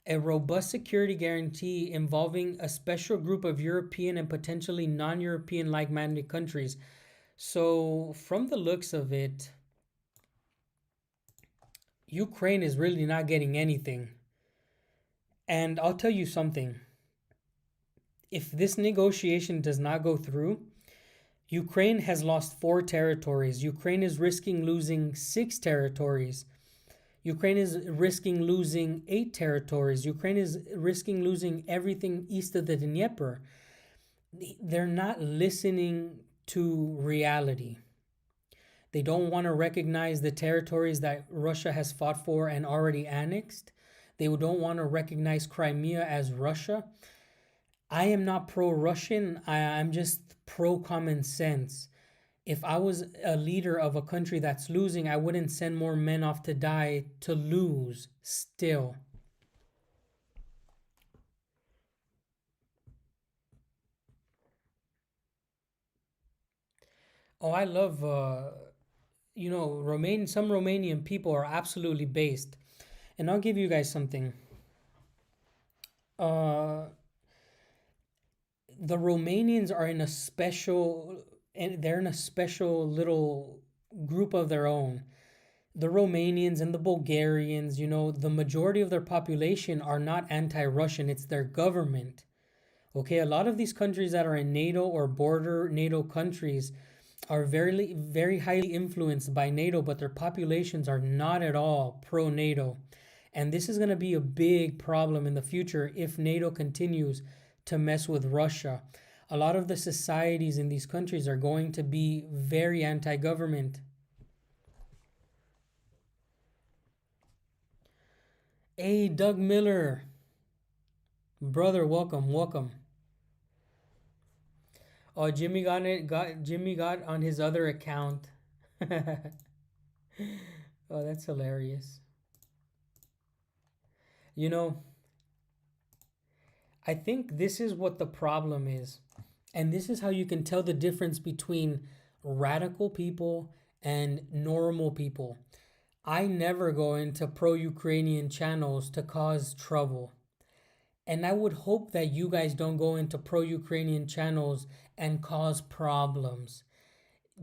A robust security guarantee involving a special group of European and potentially non-European like-minded countries. So from the looks of it, Ukraine is really not getting anything. And I'll tell you something. If this negotiation does not go through, Ukraine has lost 4 territories. Ukraine is risking losing 6 territories. Ukraine is risking losing 8 territories. Ukraine is risking losing everything east of the Dnieper. They're not listening to reality. They don't want to recognize the territories that Russia has fought for and already annexed. They don't want to recognize Crimea as Russia. I am not pro-Russian. I'm just pro-common sense. If I was a leader of a country that's losing, I wouldn't send more men off to die to lose still. Oh, I love, some Romanian people are absolutely based. And I'll give you guys something. Uh, the Romanians are in a special, and they're in a special little group of their own. The Romanians and the Bulgarians, the majority of their population are not anti-Russian, it's their government. Okay, a lot of these countries that are in NATO or border NATO countries are very, very highly influenced by NATO, but their populations are not at all pro NATO. And this is going to be a big problem in the future if NATO continues to mess with Russia. A lot of the societies in these countries are going to be very anti government. Hey, Doug Miller. Brother, welcome, welcome. Oh, Jimmy got on his other account. Oh, that's hilarious. I think this is what the problem is. And this is how you can tell the difference between radical people and normal people. I never go into pro-Ukrainian channels to cause trouble. And I would hope that you guys don't go into pro-Ukrainian channels and cause problems.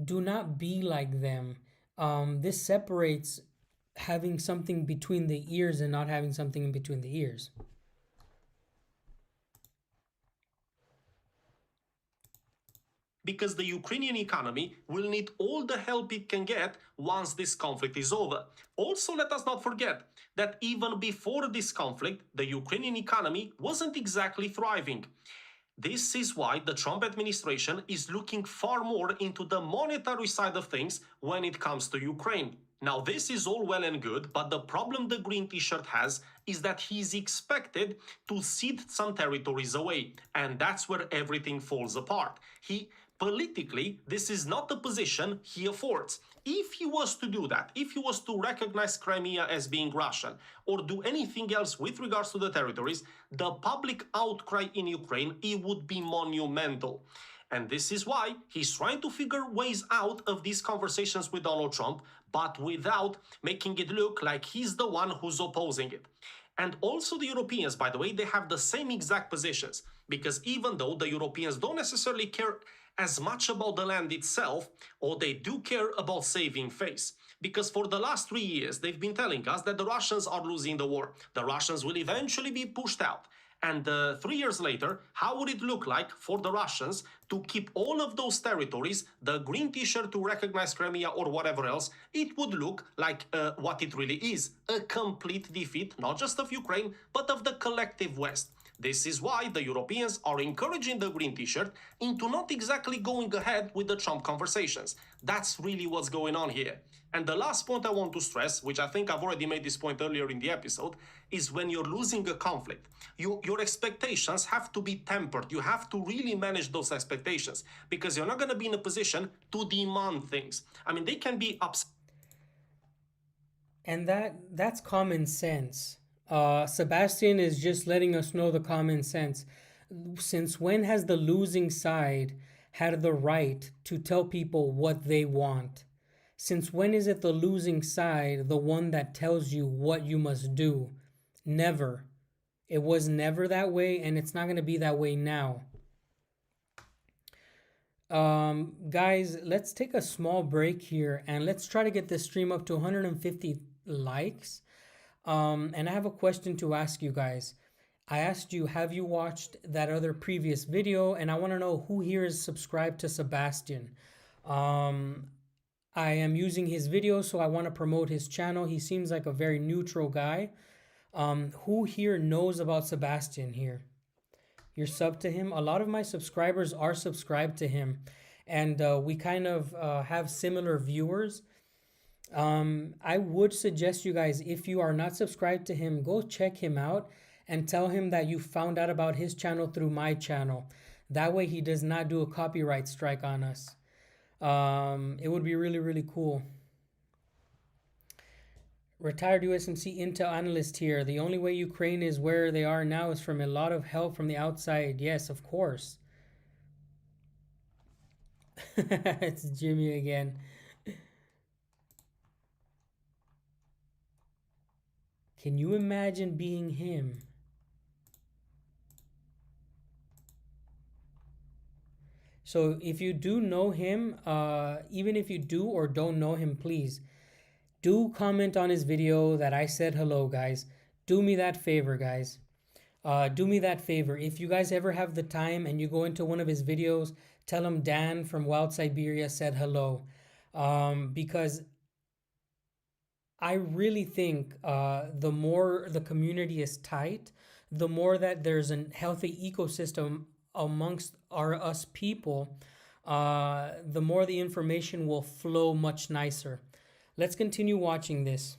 Do not be like them. This separates having something between the ears and not having something in between the ears. Because the Ukrainian economy will need all the help it can get once this conflict is over. Also, let us not forget that even before this conflict, the Ukrainian economy wasn't exactly thriving. This is why the Trump administration is looking far more into the monetary side of things when it comes to Ukraine. Now, this is all well and good, but the problem the green t-shirt has is that he's expected to cede some territories away, and that's where everything falls apart. Politically, this is not the position he affords. If he was to do that, if he was to recognize Crimea as being Russian or do anything else with regards to the territories, the public outcry in Ukraine, it would be monumental. And this is why he's trying to figure ways out of these conversations with Donald Trump, but without making it look like he's the one who's opposing it. And also the Europeans, by the way, they have the same exact positions, because even though the Europeans don't necessarily care as much about the land itself, or they do care about saving face. Because for the last 3 years, they've been telling us that the Russians are losing the war. The Russians will eventually be pushed out. And 3 years later, how would it look like for the Russians to keep all of those territories, the green t-shirt to recognize Crimea or whatever else? It would look like what it really is, a complete defeat, not just of Ukraine, but of the collective West. This is why the Europeans are encouraging the green t-shirt into not exactly going ahead with the Trump conversations. That's really what's going on here. And the last point I want to stress, which I think I've already made this point earlier in the episode, is when you're losing a conflict, your expectations have to be tempered. You have to really manage those expectations, because you're not going to be in a position to demand things. I mean, they can be upset. And that's common sense. Sebastian is just letting us know the common sense. Since when has the losing side had the right to tell people what they want? Since when is it the losing side, the one that tells you what you must do? Never. It was never that way, and it's not going to be that way now. Guys, let's take a small break here, and let's try to get this stream up to 150 likes. And I have a question to ask you guys. I asked you, have you watched that other previous video? And I want to know who here is subscribed to Sebastian. I am using his video, so I want to promote his channel. He seems like a very neutral guy. Who here knows about Sebastian here? You're sub to him. A lot of my subscribers are subscribed to him. And we kind of have similar viewers. I would suggest you guys, if you are not subscribed to him, go check him out and tell him that you found out about his channel through my channel. That way he does not do a copyright strike on us. It would be really, really cool. Retired USMC Intel analyst here. The only way Ukraine is where they are now is from a lot of help from the outside. Yes, of course. It's Jimmy again. Can you imagine being him? So if you do know him, even if you do or don't know him, please do comment on his video that I said hello, guys. Do me that favor, guys. Do me that favor. If you guys ever have the time and you go into one of his videos, tell him Dan from Wild Siberia said hello. Because I really think the more the community is tight, the more that there's a healthy ecosystem amongst us people, the more the information will flow much nicer. Let's continue watching this.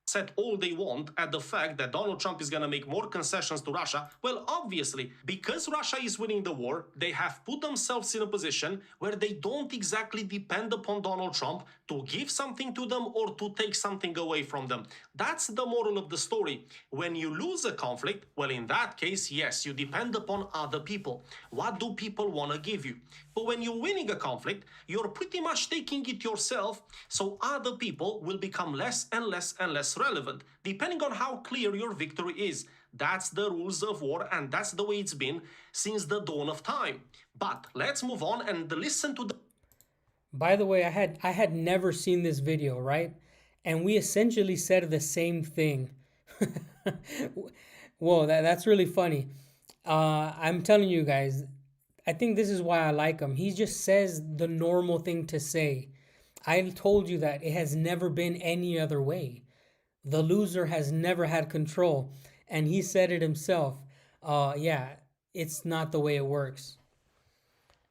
Set all they want at the fact that Donald Trump is going to make more concessions to Russia. Well, obviously, because Russia is winning the war, they have put themselves in a position where they don't exactly depend upon Donald Trump to give something to them or to take something away from them. That's the moral of the story. When you lose a conflict, well, in that case, yes, you depend upon other people. What do people want to give you? But when you're winning a conflict, you're pretty much taking it yourself, so other people will become less and less and less relevant, depending on how clear your victory is. That's the rules of war, and that's the way it's been since the dawn of time. But let's move on and listen to the... By the way, I had never seen this video, right? And we essentially said the same thing. Whoa, that's really funny. I'm telling you guys, I think this is why I like him. He just says the normal thing to say. I told you that it has never been any other way. The loser has never had control. And he said it himself. Yeah, it's not the way it works.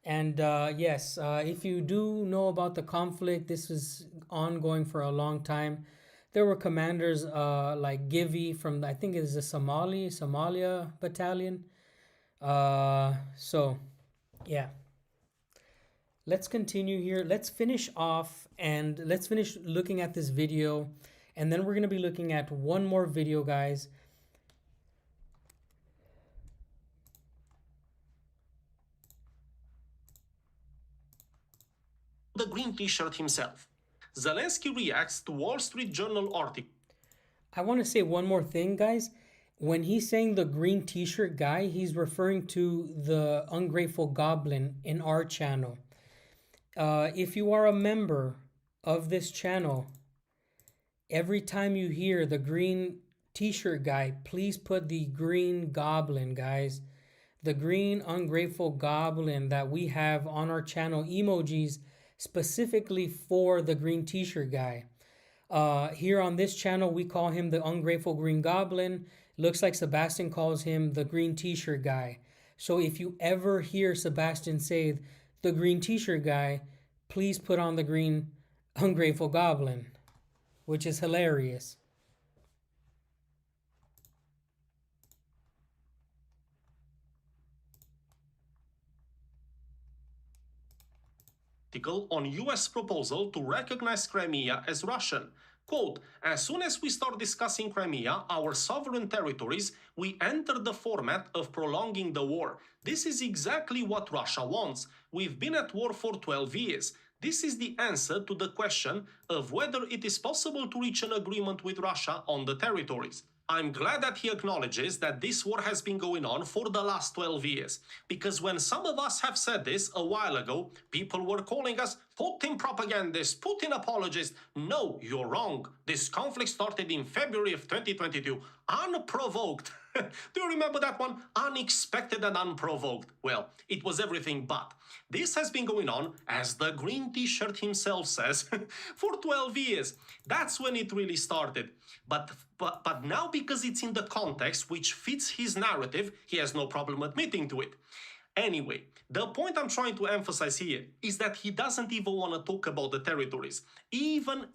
And yes, if you do know about the conflict, this is ongoing for a long time. There were commanders like Givy from, I think it is the Somalia battalion. So, yeah. Let's continue here. Let's finish off and let's finish looking at this video. And then we're going to be looking at one more video, guys. The green t-shirt himself. Zelensky reacts to Wall Street Journal article. I want to say one more thing, guys. When he's saying the green t-shirt guy, he's referring to the ungrateful goblin in our channel. If you are a member of this channel, every time you hear the green t-shirt guy, please put the green goblin, guys. The green ungrateful goblin that we have on our channel emojis specifically for the green t-shirt guy. Here on this channel, we call him the ungrateful green goblin. Looks like Sebastian calls him the green t-shirt guy. So if you ever hear Sebastian say the green t-shirt guy, please put on the green ungrateful goblin, which is hilarious. On U.S. proposal to recognize Crimea as Russian. Quote, as soon as we start discussing Crimea, our sovereign territories, we enter the format of prolonging the war. This is exactly what Russia wants. We've been at war for 12 years. This is the answer to the question of whether it is possible to reach an agreement with Russia on the territories. I'm glad that he acknowledges that this war has been going on for the last 12 years. Because when some of us have said this a while ago, people were calling us Putin propagandists, Putin apologists. No, you're wrong. This conflict started in February of 2022, unprovoked. Do you remember that one? Unexpected and unprovoked. Well, it was everything but. This has been going on, as the green t-shirt himself says, for 12 years. That's when it really started. But now, because it's in the context which fits his narrative, he has no problem admitting to it. Anyway, the point I'm trying to emphasize here is that he doesn't even want to talk about the territories. Even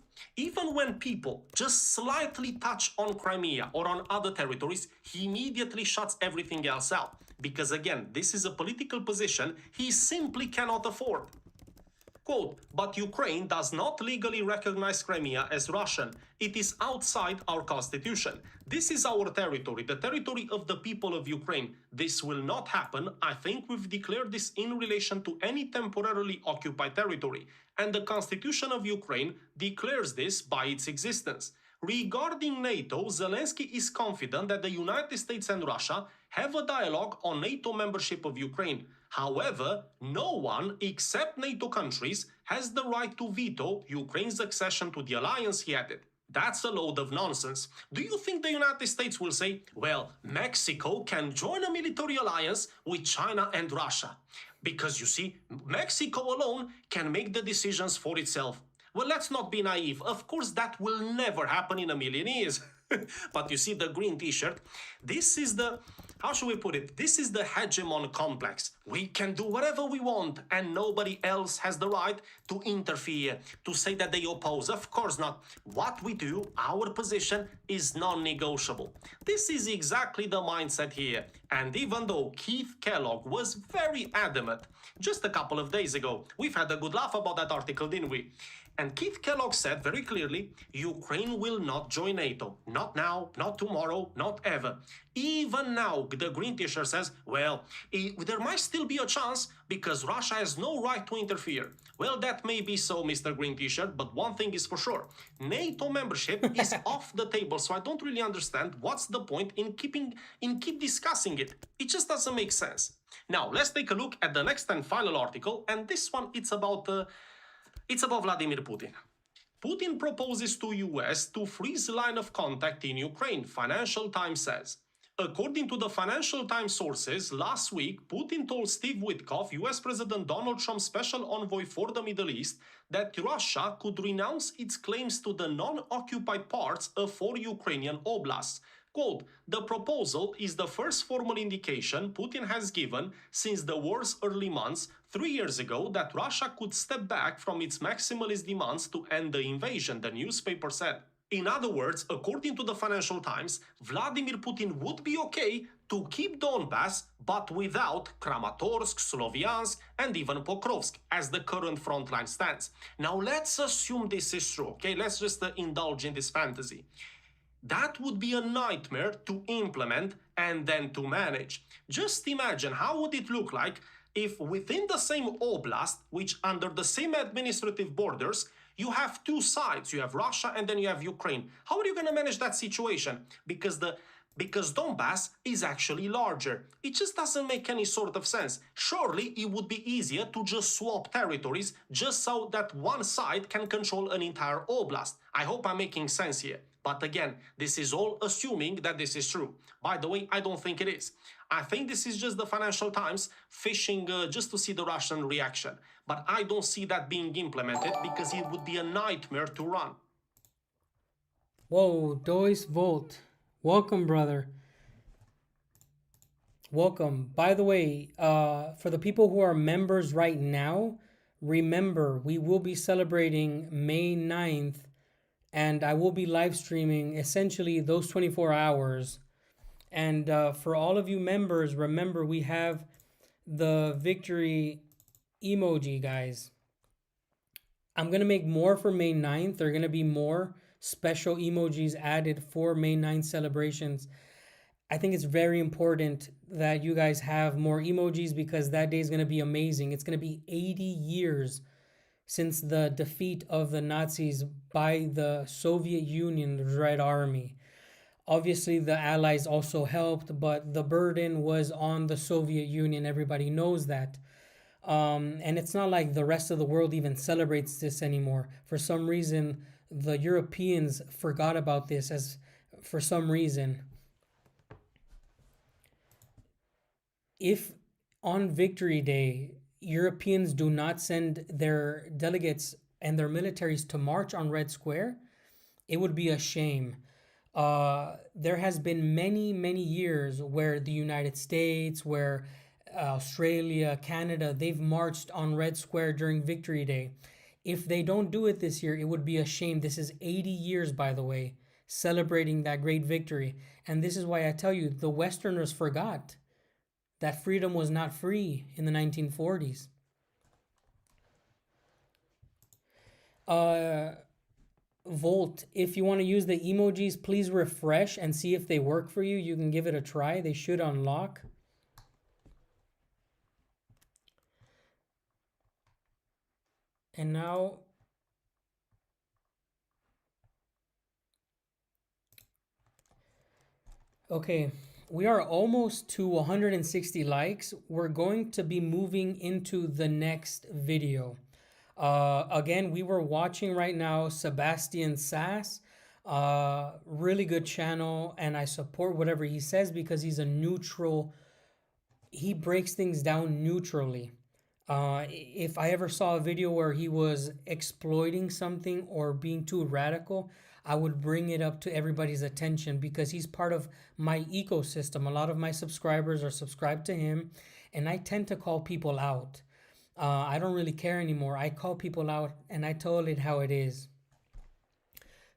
when people just slightly touch on Crimea or on other territories, he immediately shuts everything else out. because again, this is a political position he simply cannot afford. Quote, but Ukraine does not legally recognize Crimea as Russian. It is outside our constitution. This is our territory, the territory of the people of Ukraine. This will not happen. I think we've declared this in relation to any temporarily occupied territory. And the constitution of Ukraine declares this by its existence. Regarding NATO, Zelensky is confident that the United States and Russia have a dialogue on NATO membership of Ukraine. However, no one except NATO countries has the right to veto Ukraine's accession to the alliance, he added. That's a load of nonsense. Do you think the United States will say, well, Mexico can join a military alliance with China and Russia? Because you see, Mexico alone can make the decisions for itself. Well, let's not be naive. Of course, that will never happen in a million years. But you see the green t-shirt? This is the, how should we put it? This is the hegemon complex. We can do whatever we want and nobody else has the right to interfere, to say that they oppose. Of course not. What we do, our position is non-negotiable. This is exactly the mindset here. And even though Keith Kellogg was very adamant, just a couple of days ago, we've had a good laugh about that article, didn't we? And Keith Kellogg said very clearly, Ukraine will not join NATO. Not now, not tomorrow, not ever. Even now, the green t-shirt says, well, there might still be a chance because Russia has no right to interfere. Well, that may be so, Mr. Green t-shirt, but one thing is for sure. NATO membership is off the table, so I don't really understand what's the point in keep discussing it. It just doesn't make sense. Now, let's take a look at the next and final article, and this one, it's about Vladimir Putin. Putin proposes to US to freeze line of contact in Ukraine, Financial Times says. According to the Financial Times sources, last week, Putin told Steve Witkoff, US President Donald Trump's special envoy for the Middle East, that Russia could renounce its claims to the non-occupied parts of 4 Ukrainian oblasts. Quote, the proposal is the first formal indication Putin has given since the war's early months 3 years ago that Russia could step back from its maximalist demands to end the invasion, the newspaper said. In other words, according to the Financial Times, Vladimir Putin would be okay to keep Donbass, but without Kramatorsk, Sloviansk, and even Pokrovsk, as the current frontline stands. Now let's assume this is true, okay? Let's just indulge in this fantasy. That would be a nightmare to implement and then to manage. Just imagine how would it look like if within the same oblast, which under the same administrative borders, you have two sides. You have Russia and then you have Ukraine. How are you going to manage that situation? Because Donbass is actually larger. It just doesn't make any sort of sense. Surely it would be easier to just swap territories just so that one side can control an entire oblast. I hope I'm making sense here. But again, this is all assuming that this is true. By the way, I don't think it is. I think this is just the Financial Times fishing just to see the Russian reaction. But I don't see that being implemented because it would be a nightmare to run. Whoa, Dois Volt. Welcome, brother. Welcome. By the way, for the people who are members right now, remember, we will be celebrating May 9th, and I will be live streaming essentially those 24 hours. And for all of you members, remember, we have the victory emoji, guys. I'm going to make more for May 9th. There are going to be more special emojis added for May 9th celebrations. I think it's very important that you guys have more emojis because that day is going to be amazing. It's going to be 80 years since the defeat of the Nazis by the Soviet Union, the Red Army. Obviously, the Allies also helped, but the burden was on the Soviet Union. Everybody knows that. And it's not like the rest of the world even celebrates this anymore. For some reason, the Europeans forgot about this for some reason. If on Victory Day, Europeans do not send their delegates and their militaries to march on Red Square, it would be a shame. There has been many years where the United States, where Australia, Canada, they've marched on Red Square during Victory Day. If they don't do it this year, it would be a shame. This is 80 years, by the way, celebrating that great victory. And this is why I tell you, the Westerners forgot. that freedom was not free in the 1940s. Volt, if you want to use the emojis, please refresh and see if they work for you. You can give it a try. They should unlock. And now, okay, we are almost to 160 likes. We're going to be moving into the next video. Again, we were watching right now Sebastian Sass, really good channel, and I support whatever he says because he's a neutral. He breaks things down neutrally. If I ever saw a video where he was exploiting something or being too radical, I would bring it up to everybody's attention because he's part of my ecosystem. A lot of my subscribers are subscribed to him, and I tend to call people out. I don't really care anymore. I call people out and I tell it how it is.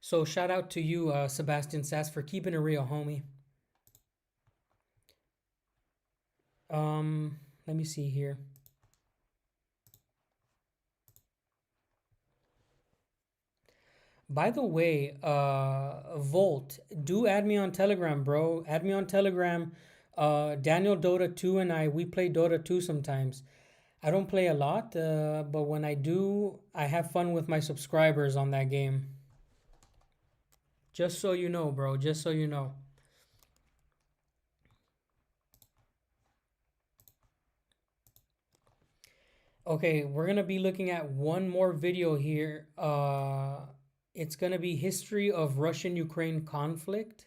So shout out to you, Sebastian Sass, for keeping it real, homie. Let me see here. By the way, Volt, do add me on Telegram, bro. Add me on Telegram. Daniel Dota 2 and we play Dota 2 sometimes. I don't play a lot, but when I do, I have fun with my subscribers on that game. Just so you know, bro. Just so you know. Okay, we're going to be looking at one more video here. It's going to be History of Russian-Ukraine Conflict.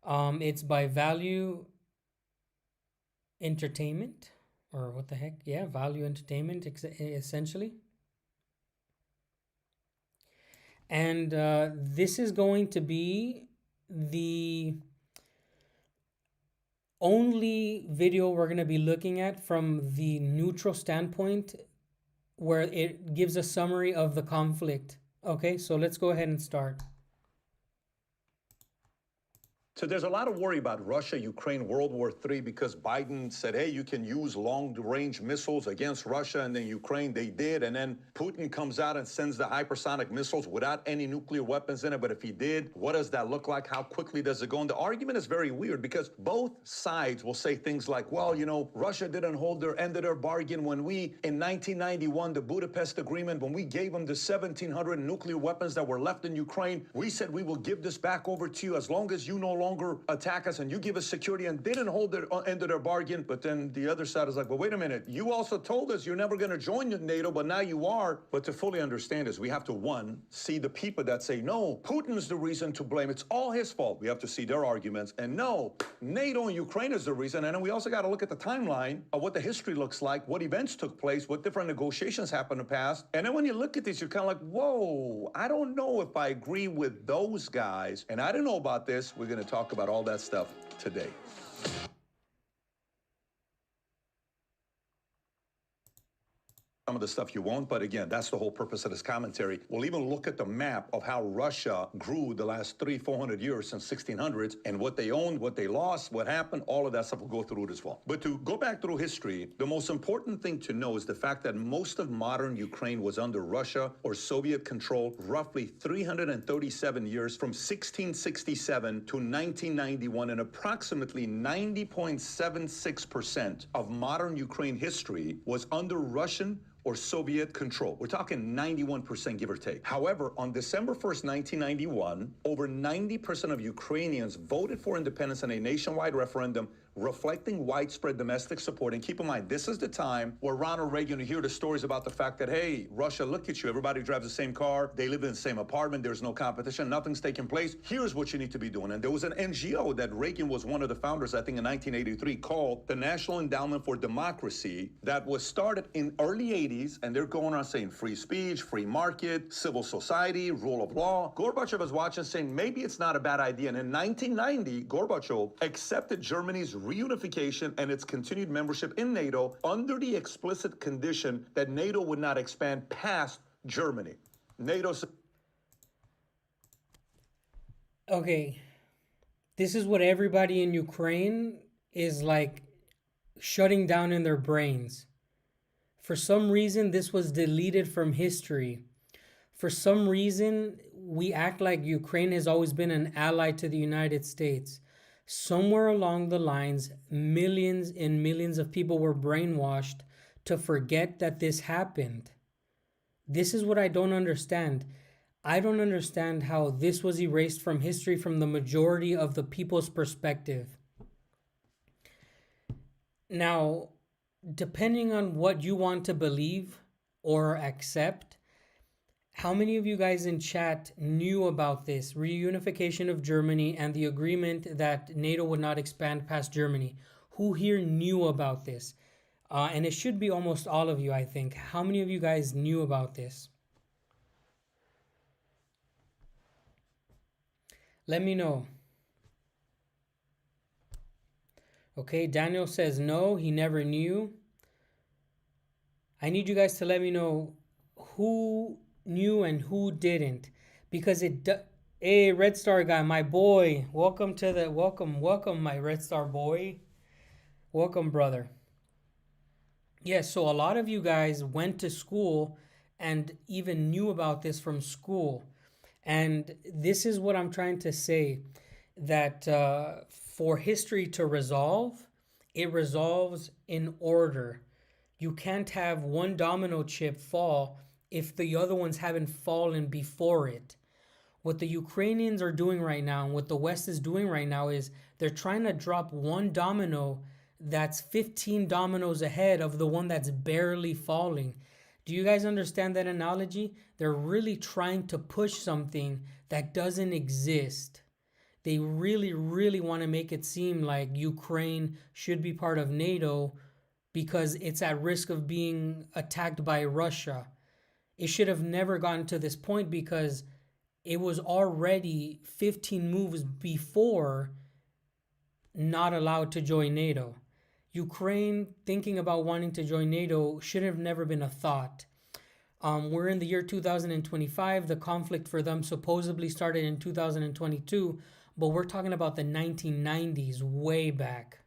It's by Value Entertainment. Or what the heck? Yeah, Value Entertainment, essentially. And this is going to be the only video we're going to be looking at from the neutral standpoint, where it gives a summary of the conflict. Okay, so let's go ahead and start. So there's a lot of worry about Russia, Ukraine, World War III, because Biden said, hey, you can use long-range missiles against Russia, and then Ukraine, they did. And then Putin comes out and sends the hypersonic missiles without any nuclear weapons in it. But if he did, what does that look like? How quickly does it go? And the argument is very weird because both sides will say things like, well, you know, Russia didn't hold their end of their bargain when we, in 1991, the Budapest Agreement, when we gave them the 1,700 nuclear weapons that were left in Ukraine, we said we will give this back over to you as long as you no longer attack us and you give us security, and they didn't hold their end of their bargain. But then the other side is like, well, wait a minute, you also told us you're never going to join NATO, but now you are. But to fully understand this, we have to, one, see the people that say, no, Putin's the reason to blame. It's all his fault. We have to see their arguments. And no, NATO and Ukraine is the reason. And then we also got to look at the timeline of what the history looks like, what events took place, what different negotiations happened in the past. And then when you look at this, you're kind of like, whoa, I don't know if I agree with those guys. And I don't know about this. We're going to talk about all that stuff today. Some of the stuff you won't, but again, that's the whole purpose of this commentary. We'll even look at the map of how Russia grew the last 300-400 years since 1600s, and what they owned, what they lost, what happened, all of that stuff will go through it as well. But to go back through history, the most important thing to know is the fact that most of modern Ukraine was under Russia or Soviet control roughly 337 years, from 1667 to 1991, and approximately 90.76% of modern Ukraine history was under Russian or Soviet control. We're talking 91%, give or take. However, on December 1st, 1991, over 90% of Ukrainians voted for independence in a nationwide referendum reflecting widespread domestic support. And keep in mind, this is the time where Ronald Reagan, you hear the stories about the fact that, hey, Russia, look at you, everybody drives the same car, they live in the same apartment, there's no competition, nothing's taking place, here's what you need to be doing. And there was an NGO that Reagan was one of the founders, I think in 1983, called the National Endowment for Democracy, that was started in early 80s, and they're going on saying free speech, free market, civil society, rule of law. Gorbachev was watching saying, maybe it's not a bad idea. And in 1990, Gorbachev accepted Germany's reunification and its continued membership in NATO under the explicit condition that NATO would not expand past Germany. NATO. Okay, this is what everybody in Ukraine is like shutting down in their brains. For some reason, this was deleted from history. For some reason, we act like Ukraine has always been an ally to the United States. Somewhere along the lines, millions and millions of people were brainwashed to forget that this happened. This is what I don't understand. I don't understand how this was erased from history from the majority of the people's perspective. Now, depending on what you want to believe or accept, how many of you guys in chat knew about this reunification of Germany and the agreement that NATO would not expand past Germany? Who here knew about this? And it should be almost all of you, I think. How many of you guys knew about this? Let me know. Okay, Daniel says no, he never knew. I need you guys to let me know who knew and who didn't, because hey, Red Star guy, my boy, welcome my Red Star boy, welcome, brother. Yes, so a lot of you guys went to school and even knew about this from school, and this is what I'm trying to say, that for history to resolve, it resolves in order. You can't have one domino chip fall if the other ones haven't fallen before it. What the Ukrainians are doing right now and what the West is doing right now is they're trying to drop one domino that's 15 dominoes ahead of the one that's barely falling. Do you guys understand that analogy? They're really trying to push something that doesn't exist. They really, really want to make it seem like Ukraine should be part of NATO because it's at risk of being attacked by Russia. It should have never gotten to this point because it was already 15 moves before not allowed to join NATO. Ukraine thinking about wanting to join NATO should have never been a thought. We're in the year 2025. The conflict for them supposedly started in 2022, but we're talking about the 1990s, way back.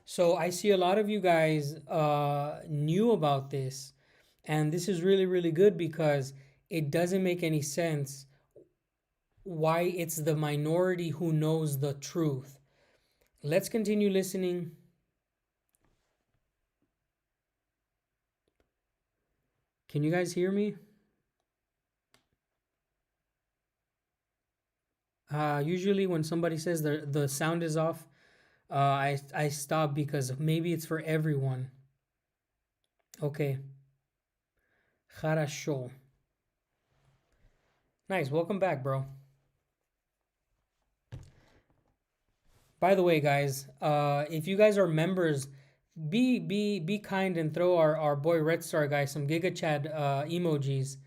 So I see a lot of you guys knew about this, and this is really, really good because it doesn't make any sense why it's the minority who knows the truth. Let's continue listening. Can you guys hear me? Usually when somebody says the sound is off, I stop because maybe it's for everyone. Okay. Хорошо. Nice. Welcome back, bro. By the way, guys, if you guys are members, be kind and throw our boy Red Star guy some Giga Chad emojis.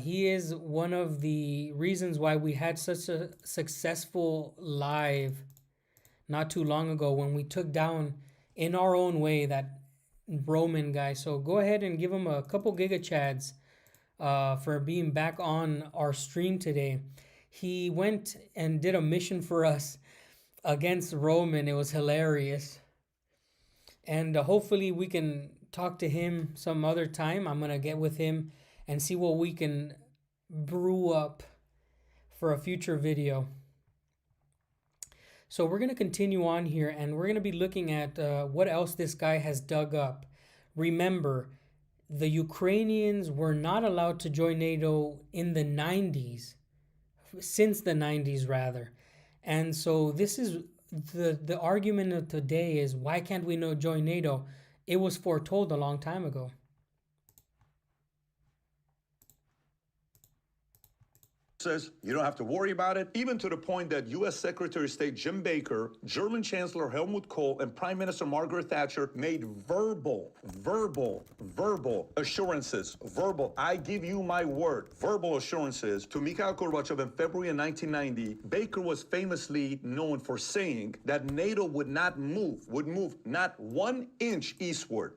He is one of the reasons why we had such a successful live not too long ago when we took down in our own way that Roman guy. So go ahead and give him a couple Giga Chads for being back on our stream today. He went and did a mission for us against Roman. It was hilarious. And hopefully we can talk to him some other time. I'm going to get with him and see what we can brew up for a future video. So we're going to continue on here and we're going to be looking at what else this guy has dug up. Remember, the Ukrainians were not allowed to join NATO in the 90s, since the 90s rather. And so this is the argument of today is, why can't we join NATO? It was foretold a long time ago. Says you don't have to worry about it, even to the point that U.S. Secretary of State Jim Baker, German Chancellor Helmut Kohl, and Prime Minister Margaret Thatcher made verbal assurances, I give you my word, verbal assurances to Mikhail Gorbachev in February of 1990. Baker was famously known for saying that NATO would move not 1 inch eastward,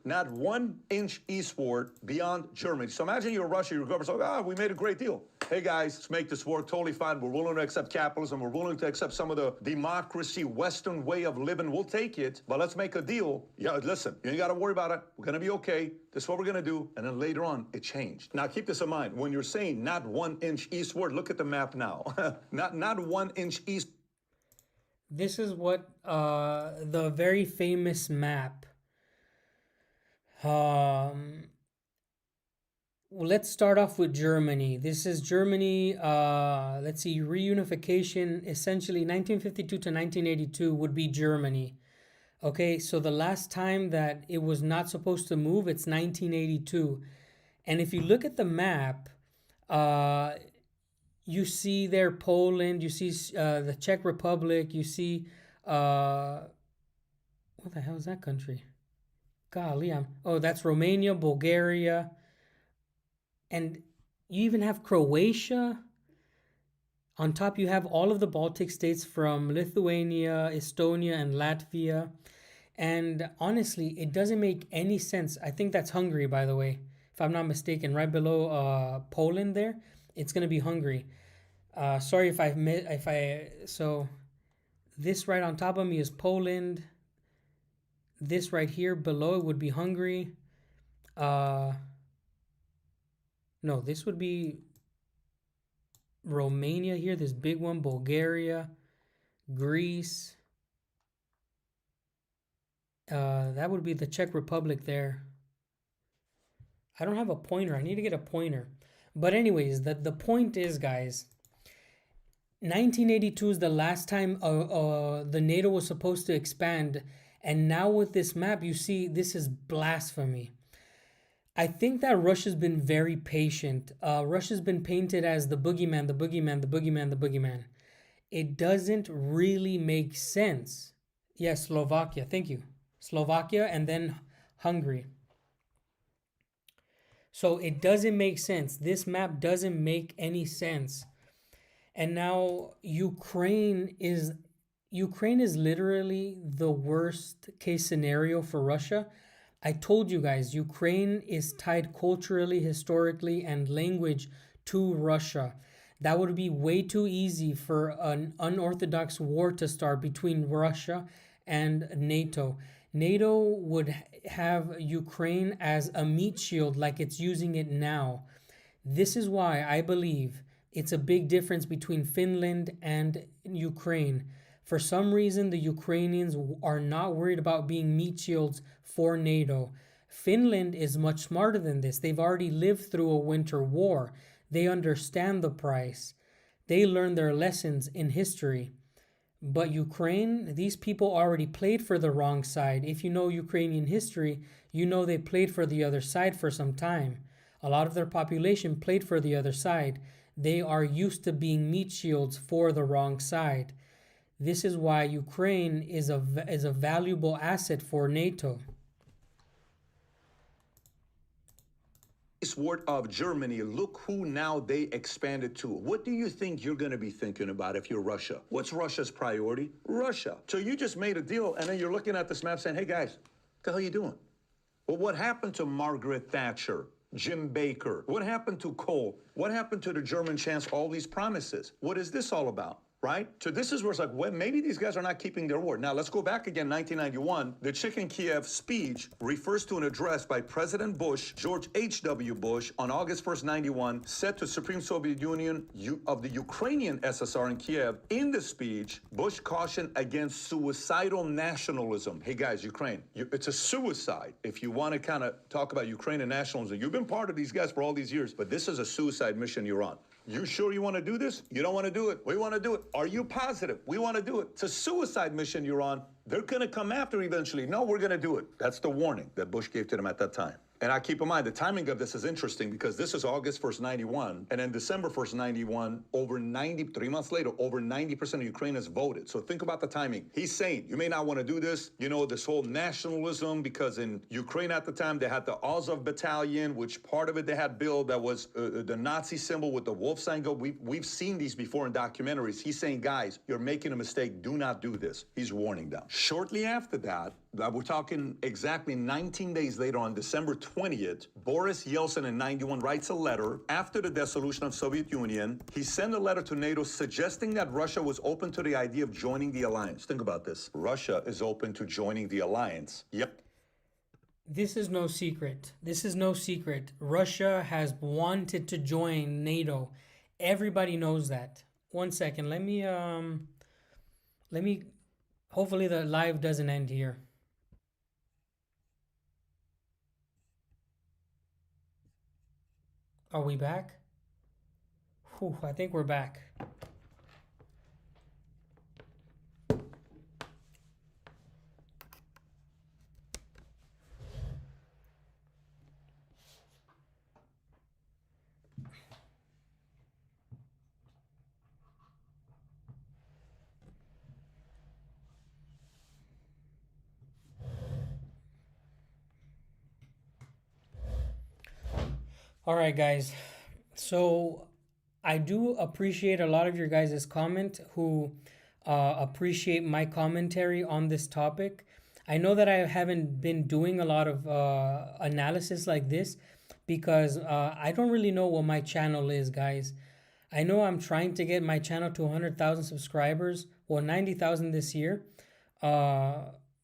beyond Germany. So imagine you're Russia, you're Gorbachev, we made a great deal. hey guys, let's make this work, totally fine. We're willing to accept capitalism. We're willing to accept some of the democracy, Western way of living. We'll take it, but let's make a deal. Yeah, listen, you ain't got to worry about it. We're going to be okay. This is what we're going to do. And then later on, it changed. Now, keep this in mind. When you're saying not 1 inch eastward, look at the map now. not 1 inch east. This is what the very famous map. Well, let's start off with Germany. This is Germany, let's see, reunification, essentially 1952 to 1982 would be Germany. Okay, so the last time that it was not supposed to move, it's 1982. And if you look at the map, you see there Poland, you see the Czech Republic, you see, what the hell is that country? Golly, oh, that's Romania, Bulgaria, and you even have Croatia. On top, you have all of the Baltic states from Lithuania, Estonia, and Latvia. And honestly, it doesn't make any sense. I think that's Hungary, by the way, if I'm not mistaken. Right below Poland there, it's going to be Hungary. Sorry so this right on top of me is Poland. This right here below it would be Hungary. No, this would be Romania here, this big one, Bulgaria, Greece. That would be the Czech Republic there. I don't have a pointer. I need to get a pointer. But anyways, the point is, guys, 1982 is the last time the NATO was supposed to expand. And now with this map, you see, this is blasphemy. I think that Russia's been very patient. Russia's been painted as the boogeyman, the boogeyman, the boogeyman, the boogeyman. It doesn't really make sense. Yes, Slovakia. Thank you. Slovakia and then Hungary. So it doesn't make sense. This map doesn't make any sense. And now Ukraine is literally the worst case scenario for Russia. I told you guys, Ukraine is tied culturally, historically, and language to Russia. That would be way too easy for an unorthodox war to start between Russia and NATO. NATO would have Ukraine as a meat shield like it's using it now. This is why I believe it's a big difference between Finland and Ukraine. For some reason, the Ukrainians are not worried about being meat shields for NATO. Finland is much smarter than this. They've already lived through a winter war. They understand the price. They learned their lessons in history. But Ukraine, these people already played for the wrong side. If you know Ukrainian history, you know they played for the other side for some time. A lot of their population played for the other side. They are used to being meat shields for the wrong side. This is why Ukraine is a valuable asset for NATO. Word of Germany, look who now they expanded to. What do you think you're going to be thinking about if you're Russia? What's Russia's priority? Russia. So you just made a deal, and then you're looking at this map saying, hey guys, what the hell are you doing? Well, what happened to Margaret Thatcher, Jim Baker? What happened to Kohl? What happened to the German chancellor? All these promises. What is this all about? Right? So this is where it's like, well, maybe these guys are not keeping their word. Now, let's go back again, 1991. The Chicken Kiev speech refers to an address by President Bush, George H.W. Bush, on August 1st, 91, said to Supreme Soviet Union of the Ukrainian SSR in Kiev. In the speech, Bush cautioned against suicidal nationalism. Hey, guys, Ukraine, it's a suicide. If you want to kind of talk about Ukrainian nationalism, you've been part of these guys for all these years, but this is a suicide mission you're on. You sure you want to do this? You don't want to do it. We want to do it. Are you positive? We want to do it. It's a suicide mission you're on. They're going to come after eventually. No, we're going to do it. That's the warning that Bush gave to them at that time. And I keep in mind, the timing of this is interesting because this is August 1st, 91. And then December 1st, 91, 3 months later, over 90% of Ukrainians voted. So think about the timing. He's saying, you may not want to do this, this whole nationalism, because in Ukraine at the time, they had the Azov battalion, which part of it they had built that was the Nazi symbol with the wolf sign. We've seen these before in documentaries. He's saying, guys, you're making a mistake. Do not do this. He's warning them. Shortly after that, We're talking exactly 19 days later, on December 20th, Boris Yeltsin in 91 writes a letter after the dissolution of Soviet Union. He sent a letter to NATO suggesting that Russia was open to the idea of joining the alliance. Think about this. Russia is open to joining the alliance. Yep. This is no secret. This is no secret. Russia has wanted to join NATO. Everybody knows that. One second. Let me hopefully the live doesn't end here. Are we back? Whew, I think we're back. All right, guys. So I do appreciate a lot of your guys' comment who appreciate my commentary on this topic. I know that I haven't been doing a lot of analysis like this because I don't really know what my channel is, guys. I know I'm trying to get my channel to 100,000 subscribers, well, 90,000 this year.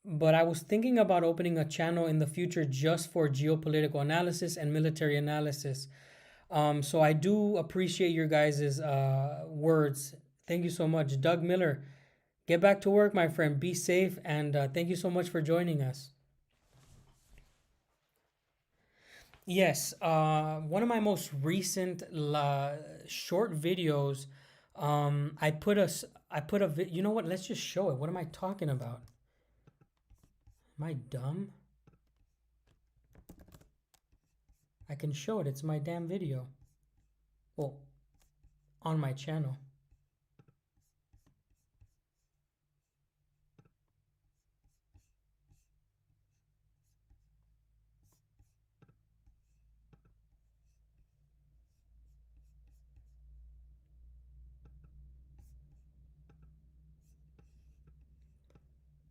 But I was thinking about opening a channel in the future just for geopolitical analysis and military analysis. So I do appreciate your guys' words. Thank you so much. Doug Miller, get back to work, my friend. Be safe, and thank you so much for joining us. Yes, one of my most recent short videos, I put a, you know what? Let's just show it. What am I talking about? Am I dumb? I can show it. It's my damn video. Well, on my channel.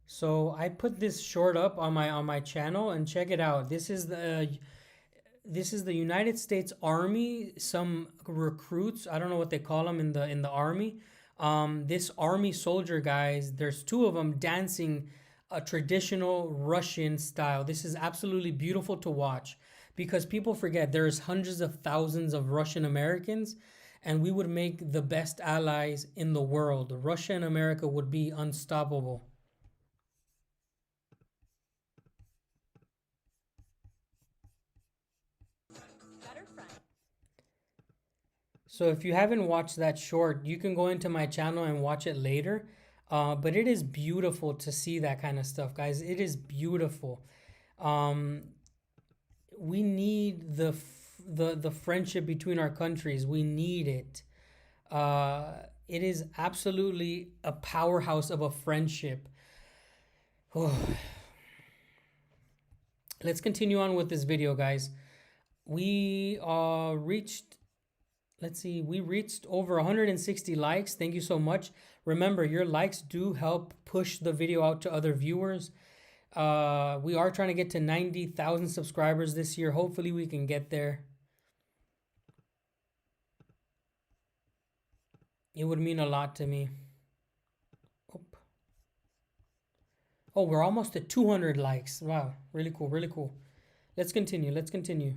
So I put this short up on my channel, and check it out. This is the United States Army, some recruits, I don't know what they call them in the army. This army soldier, guys, there's two of them dancing a traditional Russian style. This is absolutely beautiful to watch because people forget there's hundreds of thousands of Russian Americans, and we would make the best allies in the world. Russia and America would be unstoppable. So if you haven't watched that short, you can go into my channel and watch it later. But it is beautiful to see that kind of stuff, guys. It is beautiful. We need the friendship between our countries. We need it. It is absolutely a powerhouse of a friendship. Let's continue on with this video, guys. We reached, let's see, we reached over 160 likes. Thank you so much. Remember, your likes do help push the video out to other viewers. We are trying to get to 90,000 subscribers this year. Hopefully we can get there. It would mean a lot to me. Oh, we're almost at 200 likes. Wow, really cool, really cool. Let's continue, let's continue.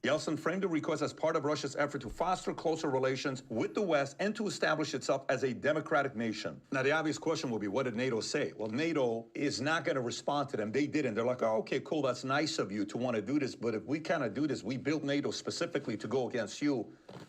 Yeltsin framed the request as part of Russia's effort to foster closer relations with the West and to establish itself as a democratic nation. Now, the obvious question will be, what did NATO say? Well, NATO is not going to respond to them. They didn't. They're like, oh, okay, cool, that's nice of you to want to do this, but if we cannot do this, we built NATO specifically to go against you.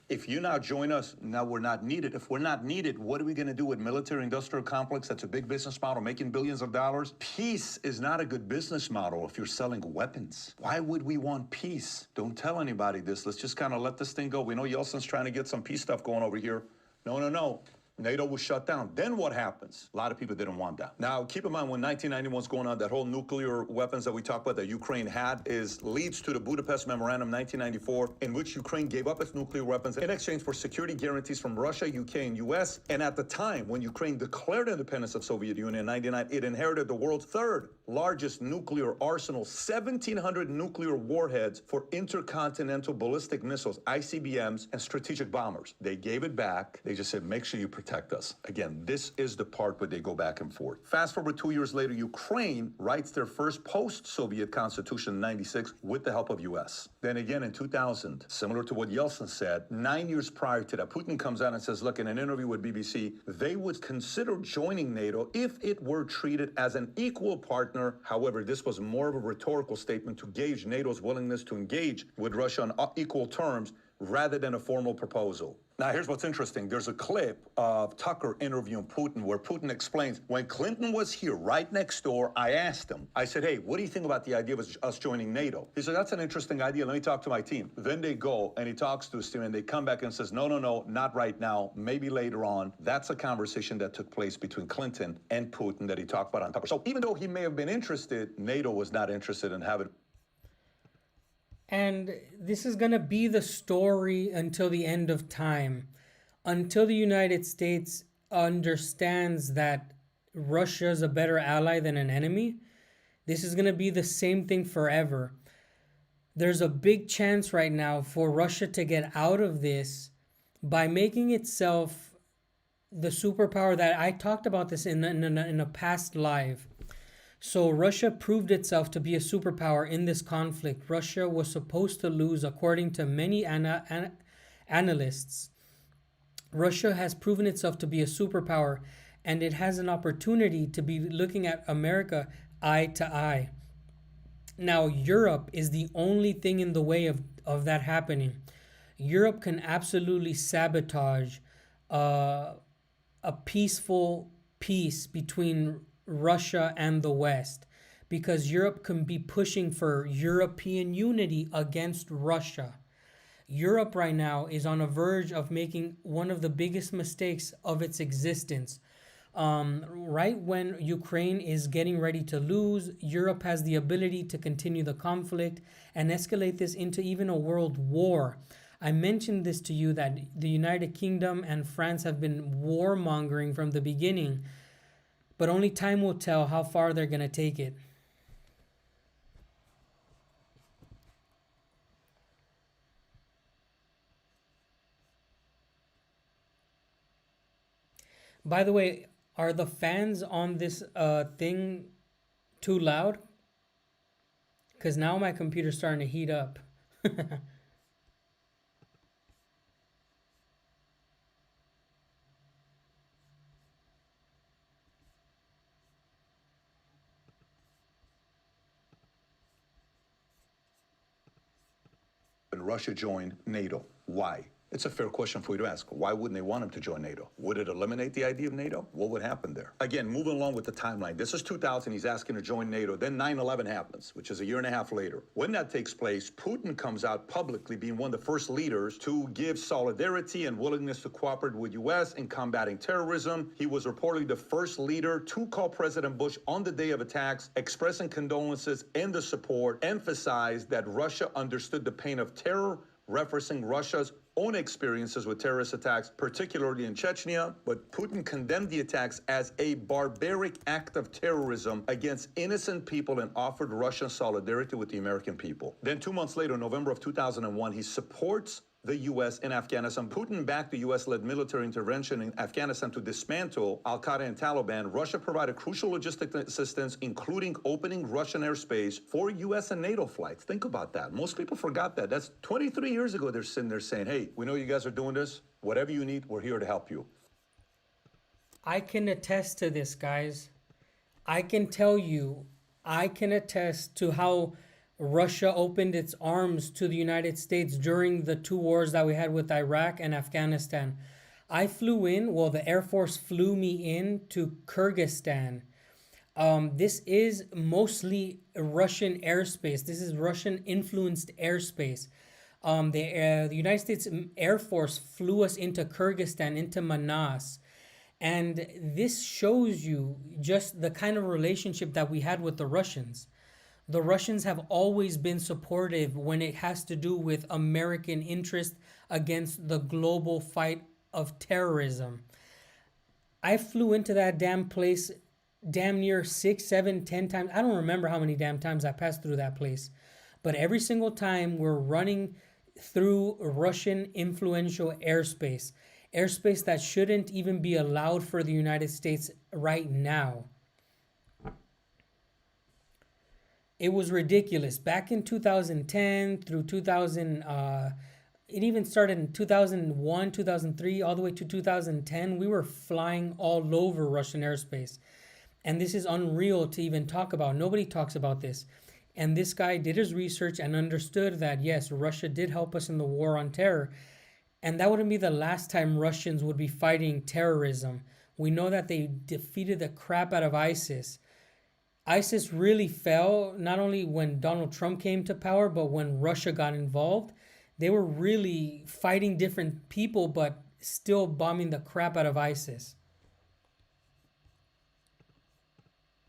If you now join us, now we're not needed. If we're not needed, what are we going to do with military-industrial complex? That's a big business model, making billions of dollars. Peace is not a good business model if you're selling weapons. Why would we want peace? Don't tell anybody this. Let's just kind of let this thing go. We know Yeltsin's trying to get some peace stuff going over here. No, no, no. NATO was shut down. Then what happens? A lot of people didn't want that. Now, keep in mind when 1991 was going on, that whole nuclear weapons that we talked about that Ukraine had leads to the Budapest Memorandum 1994, in which Ukraine gave up its nuclear weapons in exchange for security guarantees from Russia, UK, and US. And at the time, when Ukraine declared independence of Soviet Union in 99, it inherited the world's third largest nuclear arsenal, 1,700 nuclear warheads for intercontinental ballistic missiles, ICBMs, and strategic bombers. They gave it back. They just said, make sure you protect us. Again, this is the part where they go back and forth. Fast forward 2 years later, Ukraine writes their first post-Soviet constitution in 96 with the help of US. Then again in 2000, similar to what Yeltsin said, 9 years prior to that, Putin comes out and says, look, in an interview with BBC, they would consider joining NATO if it were treated as an equal partner. However, this was more of a rhetorical statement to gauge NATO's willingness to engage with Russia on equal terms rather than a formal proposal. Now, here's what's interesting. There's a clip of Tucker interviewing Putin where Putin explains, when Clinton was here right next door, I asked him, I said, hey, what do you think about the idea of us joining NATO? He said, that's an interesting idea. Let me talk to my team. Then they go and he talks to his team and they come back and says, no, not right now. Maybe later on. That's a conversation that took place between Clinton and Putin that he talked about on Tucker. So even though he may have been interested, NATO was not interested in having. And this is going to be the story until the end of time, until the United States understands that Russia is a better ally than an enemy. This is going to be the same thing forever. There's a big chance right now for Russia to get out of this by making itself the superpower that I talked about this in a past live. So Russia proved itself to be a superpower in this conflict. Russia was supposed to lose, according to many analysts. Russia has proven itself to be a superpower, and it has an opportunity to be looking at America eye to eye. Now, Europe is the only thing in the way of that happening. Europe can absolutely sabotage a peaceful peace between Russia and the West, because Europe can be pushing for European unity against Russia. Europe right now is on a verge of making one of the biggest mistakes of its existence. Right when Ukraine is getting ready to lose, Europe has the ability to continue the conflict and escalate this into even a world war. I mentioned this to you that the United Kingdom and France have been warmongering from the beginning, but only time will tell how far they're going to take it. By the way, are the fans on this thing too loud? Because now my computer's starting to heat up. And Russia joined NATO. Why? It's a fair question for you to ask. Why wouldn't they want him to join NATO? Would it eliminate the idea of NATO? What would happen there? Again, moving along with the timeline. This is 2000. He's asking to join NATO. Then 9/11 happens, which is a year and a half later. When that takes place, Putin comes out publicly, being one of the first leaders to give solidarity and willingness to cooperate with U.S. in combating terrorism. He was reportedly the first leader to call President Bush on the day of attacks, expressing condolences and the support, emphasized that Russia understood the pain of terror, referencing Russia's own experiences with terrorist attacks, particularly in Chechnya. But Putin condemned the attacks as a barbaric act of terrorism against innocent people and offered Russian solidarity with the American people. Then 2 months later, November of 2001, he supports the U.S. in Afghanistan. Putin backed the U.S.-led military intervention in Afghanistan to dismantle al-Qaeda and Taliban. Russia provided crucial logistic assistance, including opening Russian airspace for U.S. and NATO flights. Think about that. Most people forgot that. That's 23 years ago. They're sitting there saying, hey, we know you guys are doing this. Whatever you need, we're here to help you. I can attest to this, guys. I can tell you, I can attest to how Russia opened its arms to the United States during the two wars that we had with Iraq and Afghanistan. I flew in, well, the Air Force flew me in to Kyrgyzstan. This is mostly Russian airspace. This is Russian influenced airspace. The United States Air Force flew us into Kyrgyzstan, into Manas. And this shows you just the kind of relationship that we had with the Russians. The Russians have always been supportive when it has to do with American interest against the global fight of terrorism. I flew into that damn place damn near 6, 7, 10 times. I don't remember how many damn times I passed through that place. But every single time we're running through Russian influential airspace, airspace that shouldn't even be allowed for the United States right now. It was ridiculous. Back in 2010 through 2000, it even started in 2001, 2003, all the way to 2010. We were flying all over Russian airspace. And this is unreal to even talk about. Nobody talks about this. And this guy did his research and understood that, yes, Russia did help us in the war on terror. And that wouldn't be the last time Russians would be fighting terrorism. We know that they defeated the crap out of ISIS. ISIS really fell not only when Donald Trump came to power, but when Russia got involved. They were really fighting different people, but still bombing the crap out of ISIS.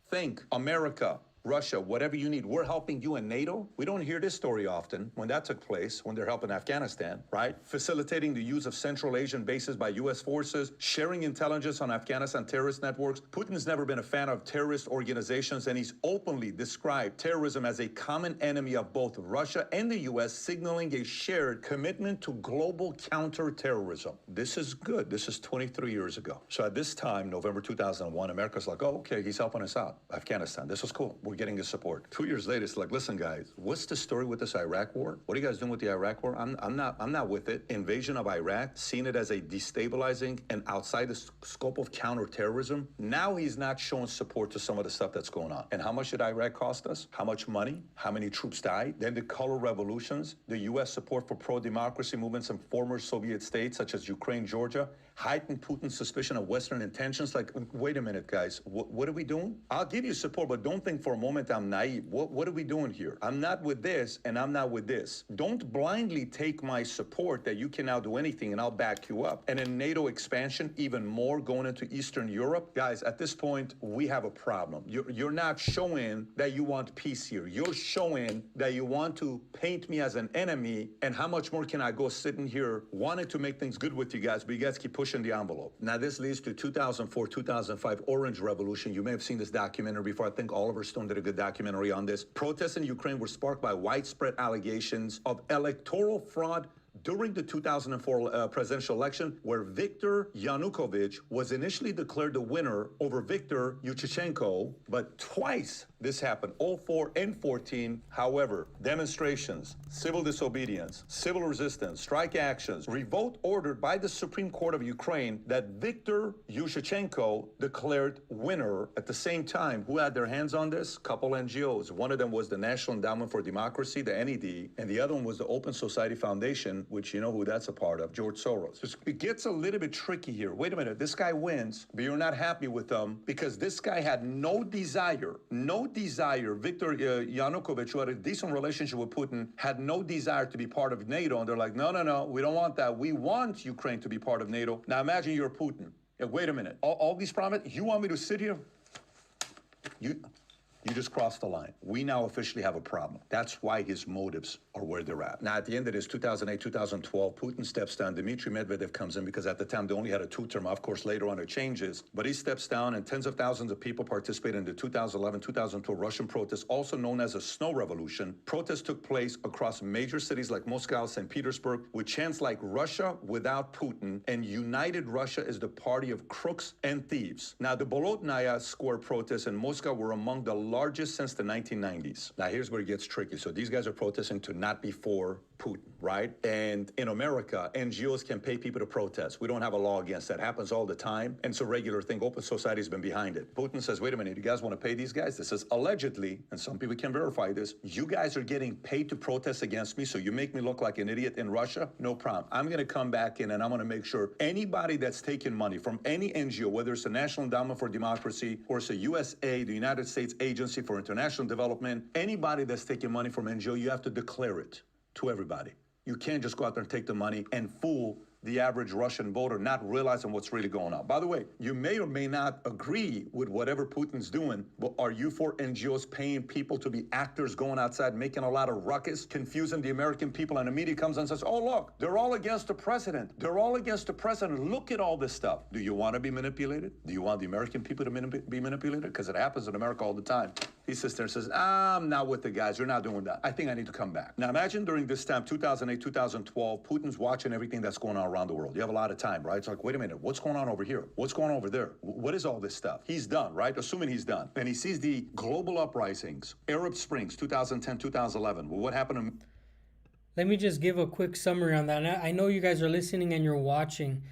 Think America, Russia, whatever you need. We're helping you in NATO. We don't hear this story often when that took place, when they're helping Afghanistan, right? Facilitating the use of Central Asian bases by U.S. forces, sharing intelligence on Afghanistan terrorist networks. Putin's never been a fan of terrorist organizations, and he's openly described terrorism as a common enemy of both Russia and the U.S., signaling a shared commitment to global counterterrorism. This is good. This is 23 years ago. So at this time, November 2001, America's like, oh, okay, he's helping us out. Afghanistan, this was cool. We're getting his support. 2 years later, it's like, listen, guys, what's the story with this Iraq war? What are you guys doing with the Iraq war? I'm not with it. Invasion of Iraq, seen it as a destabilizing and outside the scope of counterterrorism. Now he's not showing support to some of the stuff that's going on. And how much did Iraq cost us? How much money? How many troops died? Then the color revolutions, the U.S. support for pro-democracy movements in former Soviet states such as Ukraine, Georgia, heightened Putin's suspicion of Western intentions. Like, wait a minute, guys, what are we doing? I'll give you support, but don't think for a moment I'm naive. What are we doing here? I'm not with this, and I'm not with this. Don't blindly take my support that you can now do anything, and I'll back you up. And in NATO expansion, even more going into Eastern Europe. Guys, at this point, we have a problem. You're not showing that you want peace here. You're showing that you want to paint me as an enemy, and how much more can I go sitting here wanting to make things good with you guys, but you guys keep pushing the envelope. Now, this leads to 2004, 2005 Orange Revolution. You may have seen this documentary before. I think Oliver Stone did a good documentary on this. Protests in Ukraine were sparked by widespread allegations of electoral fraud during the 2004 presidential election, where Viktor Yanukovych was initially declared the winner over Viktor Yushchenko, but twice this happened, 04 and 14. However, demonstrations, civil disobedience, civil resistance, strike actions, revolt ordered by the Supreme Court of Ukraine that Viktor Yushchenko declared winner. At the same time, who had their hands on this? Couple NGOs. One of them was the National Endowment for Democracy, the NED, and the other one was the Open Society Foundation, which you know who that's a part of, George Soros. It gets a little bit tricky here. Wait a minute, this guy wins, but you're not happy with him because this guy had no desire, Viktor Yanukovych, who had a decent relationship with Putin, had no desire to be part of NATO, and they're like, no, we don't want that. We want Ukraine to be part of NATO. Now imagine you're Putin. Wait a minute, all these promises, you want me to sit here? You just crossed the line. We now officially have a problem. That's why his motives are where they're at. Now, at the end of this 2008, 2012, Putin steps down. Dmitry Medvedev comes in because at the time they only had a two-term. Of course, later on it changes. But he steps down, and tens of thousands of people participate in the 2011, 2012 Russian protests, also known as a snow revolution. Protests took place across major cities like Moscow, St. Petersburg, with chants like Russia without Putin and United Russia is the party of crooks and thieves. Now, the Bolotnaya Square protests in Moscow were among the largest since the 1990s. Now, here's where it gets tricky. So these guys are protesting to not be for Putin, right? And in America, NGOs can pay people to protest. We don't have a law against that. It happens all the time. And it's a regular thing. Open Society's been behind it. Putin says, wait a minute, you guys want to pay these guys? This is allegedly, and some people can verify this, you guys are getting paid to protest against me, so you make me look like an idiot in Russia? No problem. I'm going to come back in and I'm going to make sure anybody that's taking money from any NGO, whether it's the National Endowment for Democracy or it's a USA, the United States Agency for International Development, anybody that's taking money from NGO, you have to declare it to everybody. You can't just go out there and take the money and fool the average Russian voter not realizing what's really going on. By the way, you may or may not agree with whatever Putin's doing, but are you for NGOs paying people to be actors going outside, making a lot of ruckus, confusing the American people, and the media comes and says, oh, look, they're all against the president. They're all against the president. Look at all this stuff. Do you want to be manipulated? Do you want the American people to be manipulated? Because it happens in America all the time. He sits there and says, I'm not with the guys. You're not doing that. I think I need to come back. Now, imagine during this time, 2008, 2012, Putin's watching everything that's going on around the world. You have a lot of time, right? It's like, wait a minute, what's going on over here? What's going on over there? What is all this stuff? He's done, right? Assuming he's done. And he sees the global uprisings, Arab Springs, 2010, 2011. Well, what happened to... Let me just give a quick summary on that. I know you guys are listening and you're watching.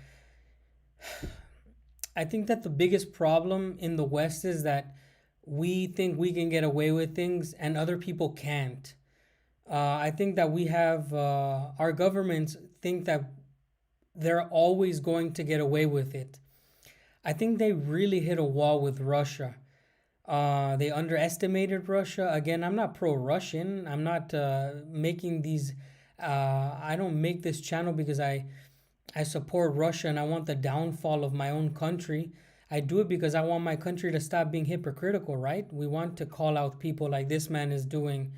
I think that the biggest problem in the West is that we think we can get away with things and other people can't. I think that we have, our governments think that they're always going to get away with it. I think they really hit a wall with Russia. They underestimated Russia. Again, I'm not pro-Russian. I'm not making these, I don't make this channel because I support Russia and I want the downfall of my own country. I do it because I want my country to stop being hypocritical, right? We want to call out people like this man is doing.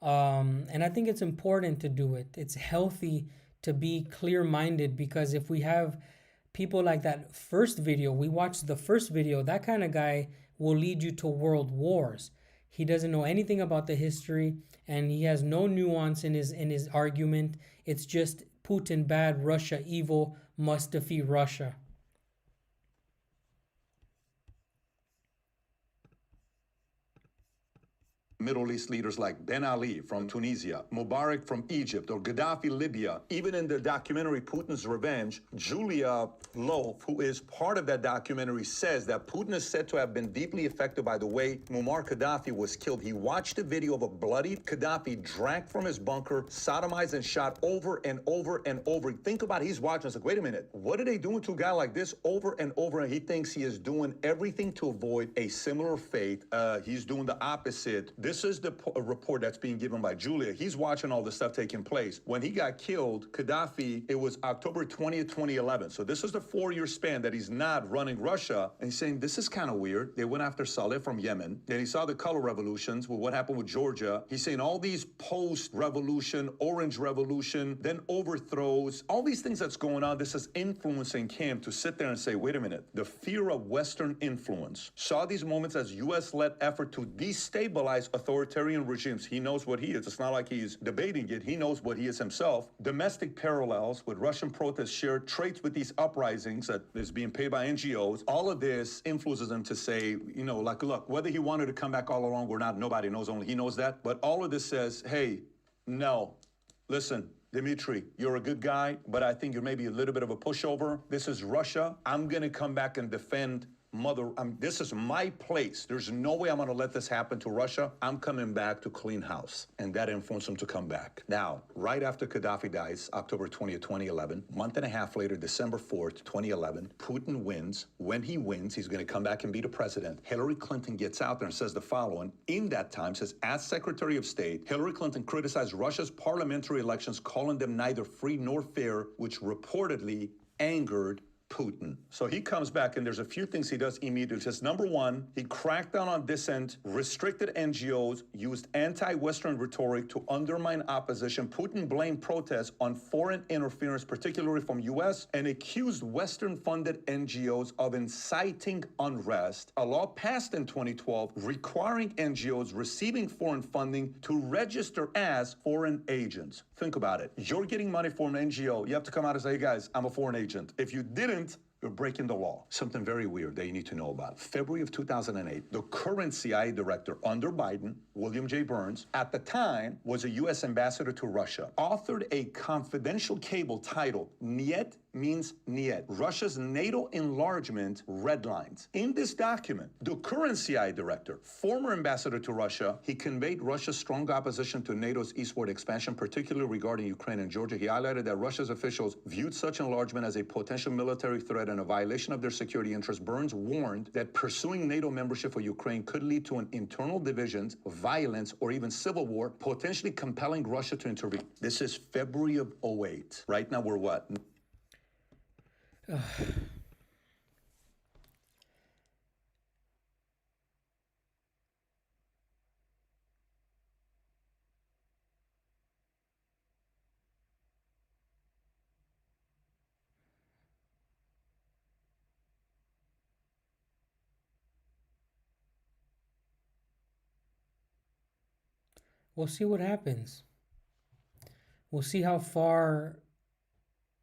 And I think it's important to do it. It's healthy to be clear-minded, because if we have people like that first video, we watched the first video, that kind of guy will lead you to world wars. He doesn't know anything about the history and he has no nuance in his argument. It's just Putin bad, Russia evil, must defeat Russia. Middle East leaders like Ben Ali from Tunisia, Mubarak from Egypt, or Gaddafi, Libya. Even in the documentary Putin's Revenge, Julia Loaf, who is part of that documentary, says that Putin is said to have been deeply affected by the way Muammar Gaddafi was killed. He watched a video of a bloodied Gaddafi dragged from his bunker, sodomized and shot over and over and over. Think about it, he's watching. It's like, wait a minute, what are they doing to a guy like this over and over? And he thinks he is doing everything to avoid a similar fate. He's doing the opposite. This is the report that's being given by Julia. He's watching all this stuff taking place. When he got killed, Gaddafi, it was October 20th, 2011. So this is the 4-year span that he's not running Russia. And he's saying, this is kind of weird. They went after Saleh from Yemen. Then he saw the color revolutions with what happened with Georgia. He's saying all these post-revolution, Orange Revolution, then overthrows, all these things that's going on. This is influencing Cant to sit there and say, wait a minute, the fear of Western influence saw these moments as U.S.-led effort to destabilize authoritarian regimes. He knows what he is. It's not like he's debating it. He knows what he is himself. Domestic parallels with Russian protests shared traits with these uprisings that is being paid by NGOs. All of this influences him to say, you know, like, look, whether he wanted to come back all along or not, nobody knows, only he knows that. But all of this says, hey, no, listen, Dmitry, you're a good guy, but I think you're maybe a little bit of a pushover. This is Russia. I'm going to come back and defend this is my place. There's no way I'm going to let this happen to Russia. I'm coming back to clean house. And that influenced him to come back. Now, right after Gaddafi dies, October 20th, 2011, month and a half later, December 4th, 2011, Putin wins. When he wins, he's going to come back and be the president. Hillary Clinton gets out there and says the following. In that time, says, as Secretary of State, Hillary Clinton criticized Russia's parliamentary elections, calling them neither free nor fair, which reportedly angered Putin. So he comes back and there's a few things he does immediately. Says, number one, he cracked down on dissent, restricted NGOs, used anti-Western rhetoric to undermine opposition. Putin blamed protests on foreign interference, particularly from U.S., and accused Western-funded NGOs of inciting unrest. A law passed in 2012 requiring NGOs receiving foreign funding to register as foreign agents. Think about it. You're getting money from an NGO. You have to come out and say, hey guys, I'm a foreign agent. If you didn't, you're breaking the law. Something very weird that you need to know about. February of 2008, the current CIA director under Biden, William J. Burns, at the time was a U.S. ambassador to Russia, authored a confidential cable titled Niet means Niet, Russia's NATO enlargement red lines. In this document, the current CIA director, former ambassador to Russia, he conveyed Russia's strong opposition to NATO's eastward expansion, particularly regarding Ukraine and Georgia. He highlighted that Russia's officials viewed such enlargement as a potential military threat and a violation of their security interests. Burns warned that pursuing NATO membership for Ukraine could lead to an internal divisions, violence, or even civil war, potentially compelling Russia to intervene. This is February of 08. Right now, we're what? We'll see what happens. We'll see how far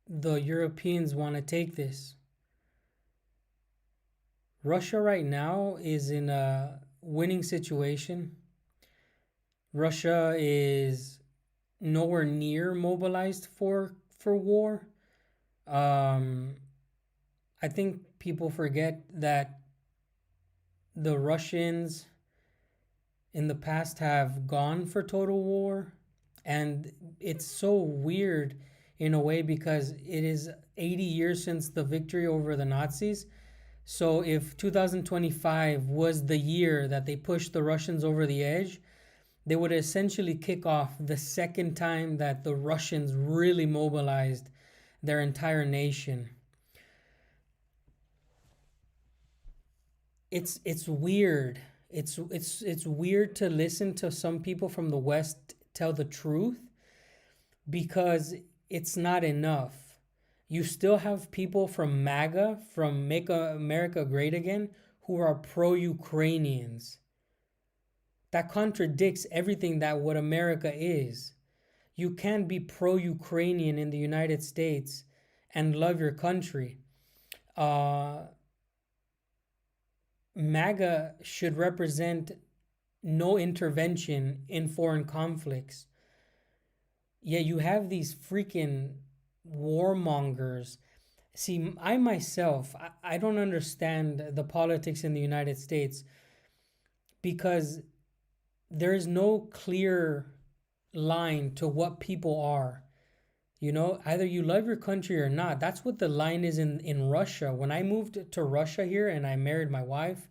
the Europeans want to take this. Russia right now is in a winning situation. Russia is nowhere near mobilized for war. Um, I think people forget that the Russians in the past have gone for total war, and it's so weird in a way because it is 80 years since the victory over the Nazis. So if 2025 was the year that they pushed the Russians over the edge, they would essentially kick off the second time that the Russians really mobilized their entire nation. It's weird. It's weird to listen to some people from the West tell the truth because it's not enough. You still have people from MAGA, from Make America Great Again, who are pro-Ukrainians. That contradicts everything that what America is. You can't be pro-Ukrainian in the United States and love your country. MAGA should represent no intervention in foreign conflicts. Yet you have these freaking warmongers. See, I myself, I don't understand the politics in the United States because there is no clear line to what people are. You know, either you love your country or not. That's what the line is in Russia. When I moved to Russia here and I married my wife,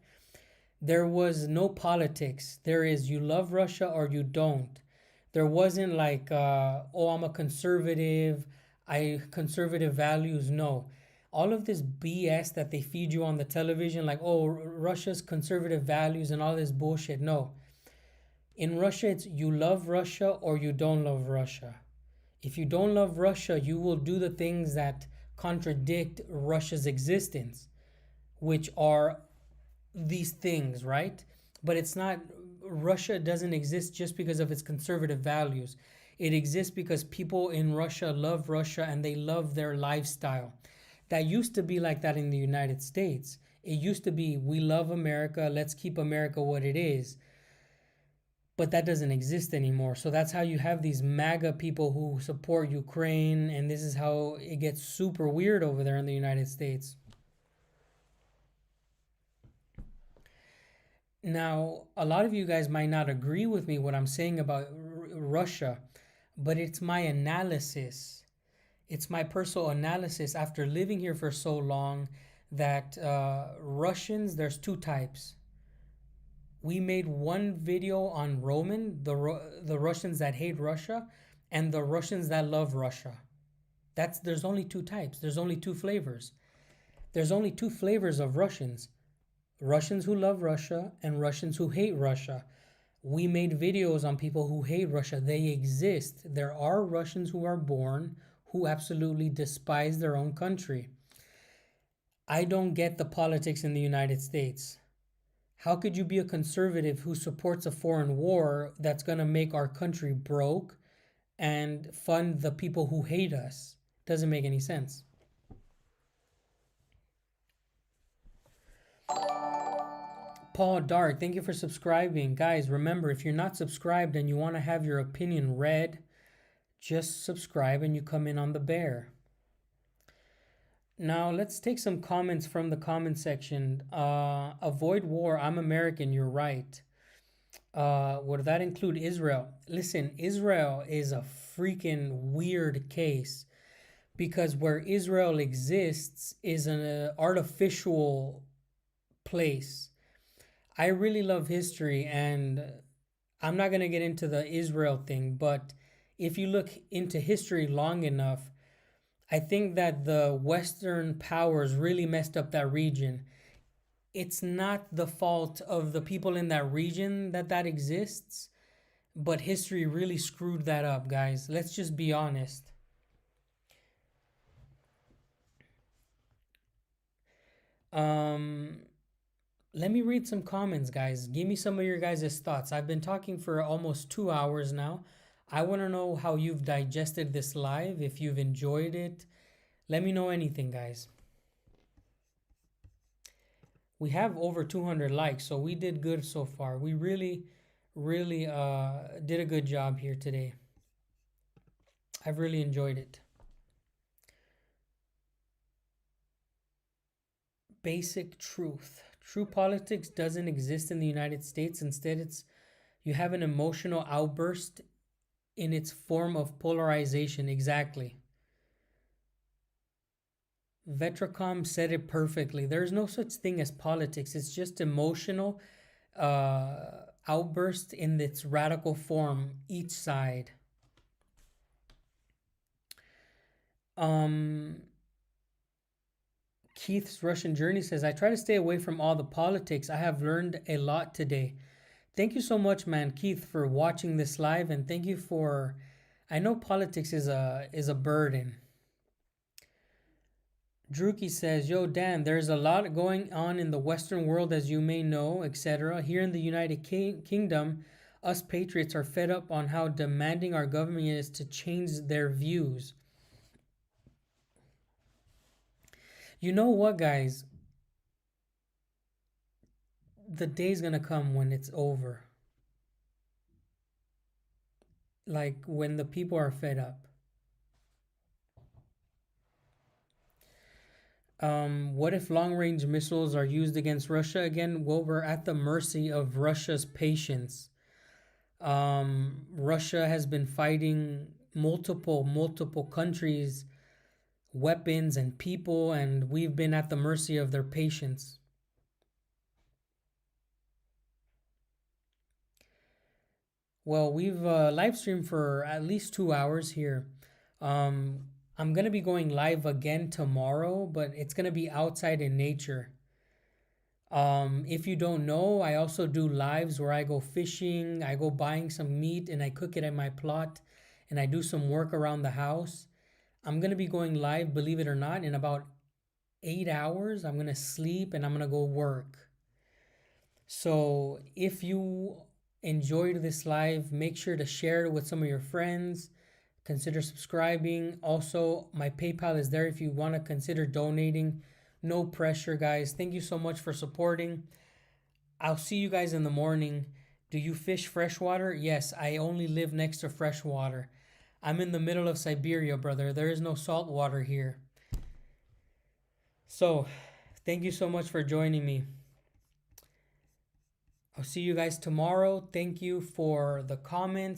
there was no politics. There is you love Russia or you don't. There wasn't like, oh, I'm a conservative, conservative values. No. All of this BS that they feed you on the television, like, oh, Russia's conservative values and all this bullshit. No. In Russia, it's you love Russia or you don't love Russia. If you don't love Russia, you will do the things that contradict Russia's existence, which are these things, right? But it's not, Russia doesn't exist just because of its conservative values. It exists because people in Russia love Russia and they love their lifestyle. That used to be like that in the United States. It used to be, we love America, let's keep America what it is. But that doesn't exist anymore. So that's how you have these MAGA people who support Ukraine, and this is how it gets super weird over there in the United States. Now, a lot of you guys might not agree with me what I'm saying about Russia, but it's my analysis. It's my personal analysis after living here for so long that Russians, there's two types. We made one video on Roman, the Russians that hate Russia, and the Russians that love Russia. There's only two types. There's only two flavors. There's only two flavors of Russians. Russians who love Russia and Russians who hate Russia. We made videos on people who hate Russia. They exist. There are Russians who are born who absolutely despise their own country. I don't get the politics in the United States. How could you be a conservative who supports a foreign war that's going to make our country broke and fund the people who hate us? Doesn't make any sense. Paul Dark, thank you for subscribing. Guys, remember, if you're not subscribed and you want to have your opinion read, just subscribe and you come in on the bear. Now, let's take some comments from the comment section. Avoid war. I'm American. You're right. Would that include Israel? Listen, Israel is a freaking weird case because where Israel exists is an artificial place. I really love history, and I'm not going to get into the Israel thing, but if you look into history long enough, I think that the Western powers really messed up that region. It's not the fault of the people in that region that that exists, but history really screwed that up, guys. Let's just be honest. Um, Let me read some comments, guys. Give me some of your guys' thoughts. I've been talking for almost 2 hours now. I want to know how you've digested this live, if you've enjoyed it. Let me know anything, guys. We have over 200 likes, so we did good so far. We really, really did a good job here today. I've really enjoyed it. Basic truth. True politics doesn't exist in the United States. Instead, it's you have an emotional outburst in its form of polarization. Exactly. Vetracom said it perfectly. There's no such thing as politics. It's just emotional outburst in its radical form, each side. Keith's Russian Journey says, I try to stay away from all the politics. I have learned a lot today. Thank you so much, man, Keith, for watching this live, and thank you for. I know politics is a burden. Druki says, Yo, Dan, there's a lot going on in the Western world, as you may know, etc. Here in the United Kingdom, us patriots are fed up on how demanding our government is to change their views. You know what, guys? The day's gonna come when it's over. Like when the people are fed up. What if long-range missiles are used against Russia again? Well, we're at the mercy of Russia's patience. Russia has been fighting multiple countries, weapons and people, and we've been at the mercy of their patience. Well, we've live streamed for at least 2 hours here. I'm gonna be going live again tomorrow, but it's gonna be outside in nature. If you don't know, I also do lives where I go fishing, I go buying some meat, and I cook it at my plot, and I do some work around the house. I'm gonna be going live, believe it or not, in about 8 hours. I'm gonna sleep and I'm gonna go work. So if you enjoyed this live, make sure to share it with some of your friends. Consider subscribing. Also, my PayPal is there if you want to consider donating. No pressure, guys. Thank you so much for supporting. I'll see you guys in the morning. Do you fish freshwater? Yes, I only live next to freshwater. I'm in the middle of Siberia, brother. There is no salt water here. So, thank you so much for joining me. I'll see you guys tomorrow. Thank you for the comments.